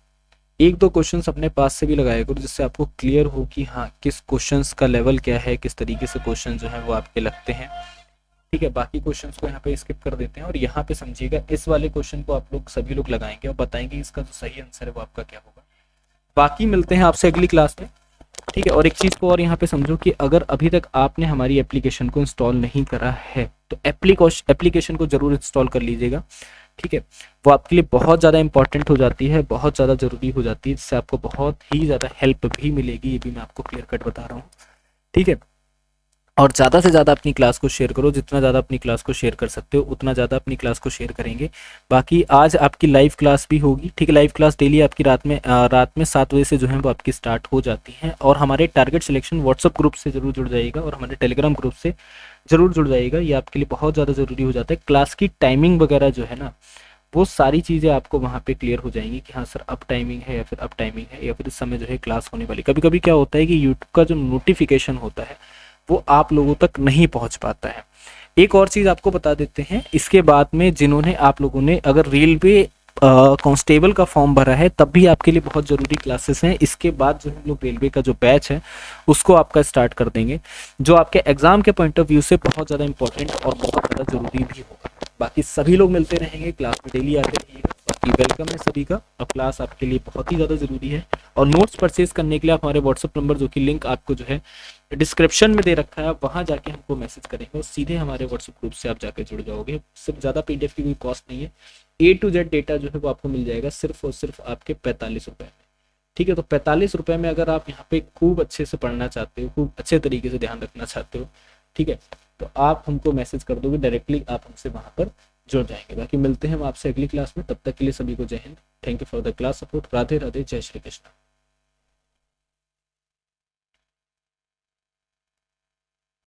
1-2 क्वेश्चंस अपने पास से भी लगाया करो जिससे आपको क्लियर हो कि हाँ किस क्वेश्चंस का लेवल क्या है, किस तरीके से क्वेश्चन जो है वो आपके लगते हैं, ठीक है। बाकी क्वेश्चंस को यहाँ पे स्किप कर देते हैं, और यहाँ पे समझिएगा इस वाले क्वेश्चन को आप लोग सभी लोग लगाएंगे और बताएंगे इसका जो सही आंसर है वो आपका क्या होगा। बाकी मिलते हैं आपसे अगली क्लास में, ठीक है। और एक चीज़ को और यहाँ पे समझो कि अगर अभी तक आपने हमारी एप्लीकेशन को इंस्टॉल नहीं करा है तो एप्लीकेशन को जरूर इंस्टॉल कर लीजिएगा, ठीक है। वो आपके लिए बहुत ज़्यादा इंपॉर्टेंट हो जाती है, बहुत ज़्यादा ज़रूरी हो जाती है, जिससे आपको बहुत ही ज़्यादा हेल्प भी मिलेगी, ये भी मैं आपको क्लियर कट बता रहा हूँ, ठीक है। और ज़्यादा से ज़्यादा अपनी क्लास को शेयर करो, जितना ज़्यादा अपनी क्लास को शेयर कर सकते हो उतना ज़्यादा अपनी क्लास को शेयर करेंगे। बाकी आज आपकी लाइव क्लास भी होगी, ठीक है। लाइव क्लास डेली आपकी रात में 7 बजे से जो है वो आपकी स्टार्ट हो जाती है, और हमारे टारगेट सिलेक्शन व्हाट्सअप ग्रुप से जरूर जुड़ जाइएगा, और हमारे टेलीग्राम ग्रुप से जरूर जुड़ जाइएगा, ये आपके लिए बहुत ज़्यादा ज़रूरी हो जाता है। क्लास की टाइमिंग वगैरह जो है ना वो सारी चीज़ें आपको वहाँ पे क्लियर हो जाएंगी कि हाँ सर अब टाइमिंग है या फिर अब टाइमिंग है या फिर इस समय जो है क्लास होने वाली। कभी कभी क्या होता है कि यूट्यूब का जो नोटिफिकेशन होता है वो आप लोगों तक नहीं पहुँच पाता है। एक और चीज़ आपको बता देते हैं, इसके बाद में जिन्होंने आप लोगों ने अगर रेलवे कांस्टेबल का फॉर्म भरा है तब भी आपके लिए बहुत ज़रूरी क्लासेस हैं। इसके बाद जो हम लोग रेलवे का जो बैच है उसको आपका स्टार्ट कर देंगे, जो आपके एग्ज़ाम के पॉइंट ऑफ व्यू से बहुत ज़्यादा इंपॉर्टेंट और बहुत ज़्यादा ज़रूरी भी होगा। बाकी सभी लोग मिलते रहेंगे, क्लास में डेली आते रहिएगा। बाकी वेलकम है सभी का, और क्लास आपके लिए बहुत ही ज़्यादा ज़रूरी है। और नोट्स परचेज करने के लिए आप हमारे व्हाट्सअप नंबर, जो कि लिंक आपको जो है डिस्क्रिप्शन में दे रखा है, वहाँ जाके हमको मैसेज करेंगे और सीधे हमारे व्हाट्सएप ग्रुप से आप जाके जुड़ जाओगे। सिर्फ ज़्यादा पीडीएफ की कोई कॉस्ट नहीं है, A to Z डेटा जो है वो आपको मिल जाएगा सिर्फ और सिर्फ आपके 45 रुपये में। ठीक है, तो 45 रुपये में अगर आप यहाँ पे खूब अच्छे से पढ़ना चाहते हो, खूब अच्छे तरीके से ध्यान रखना चाहते हो, ठीक है, तो आप हमको मैसेज कर दोगे, डायरेक्टली आप हमसे वहाँ पर जुड़ जाएंगे। बाकी मिलते हैं हम आपसे अगली क्लास में, तब तक के लिए सभी को जय Hind. Thank you for the class support. Radhe Radhe, जय श्री कृष्ण।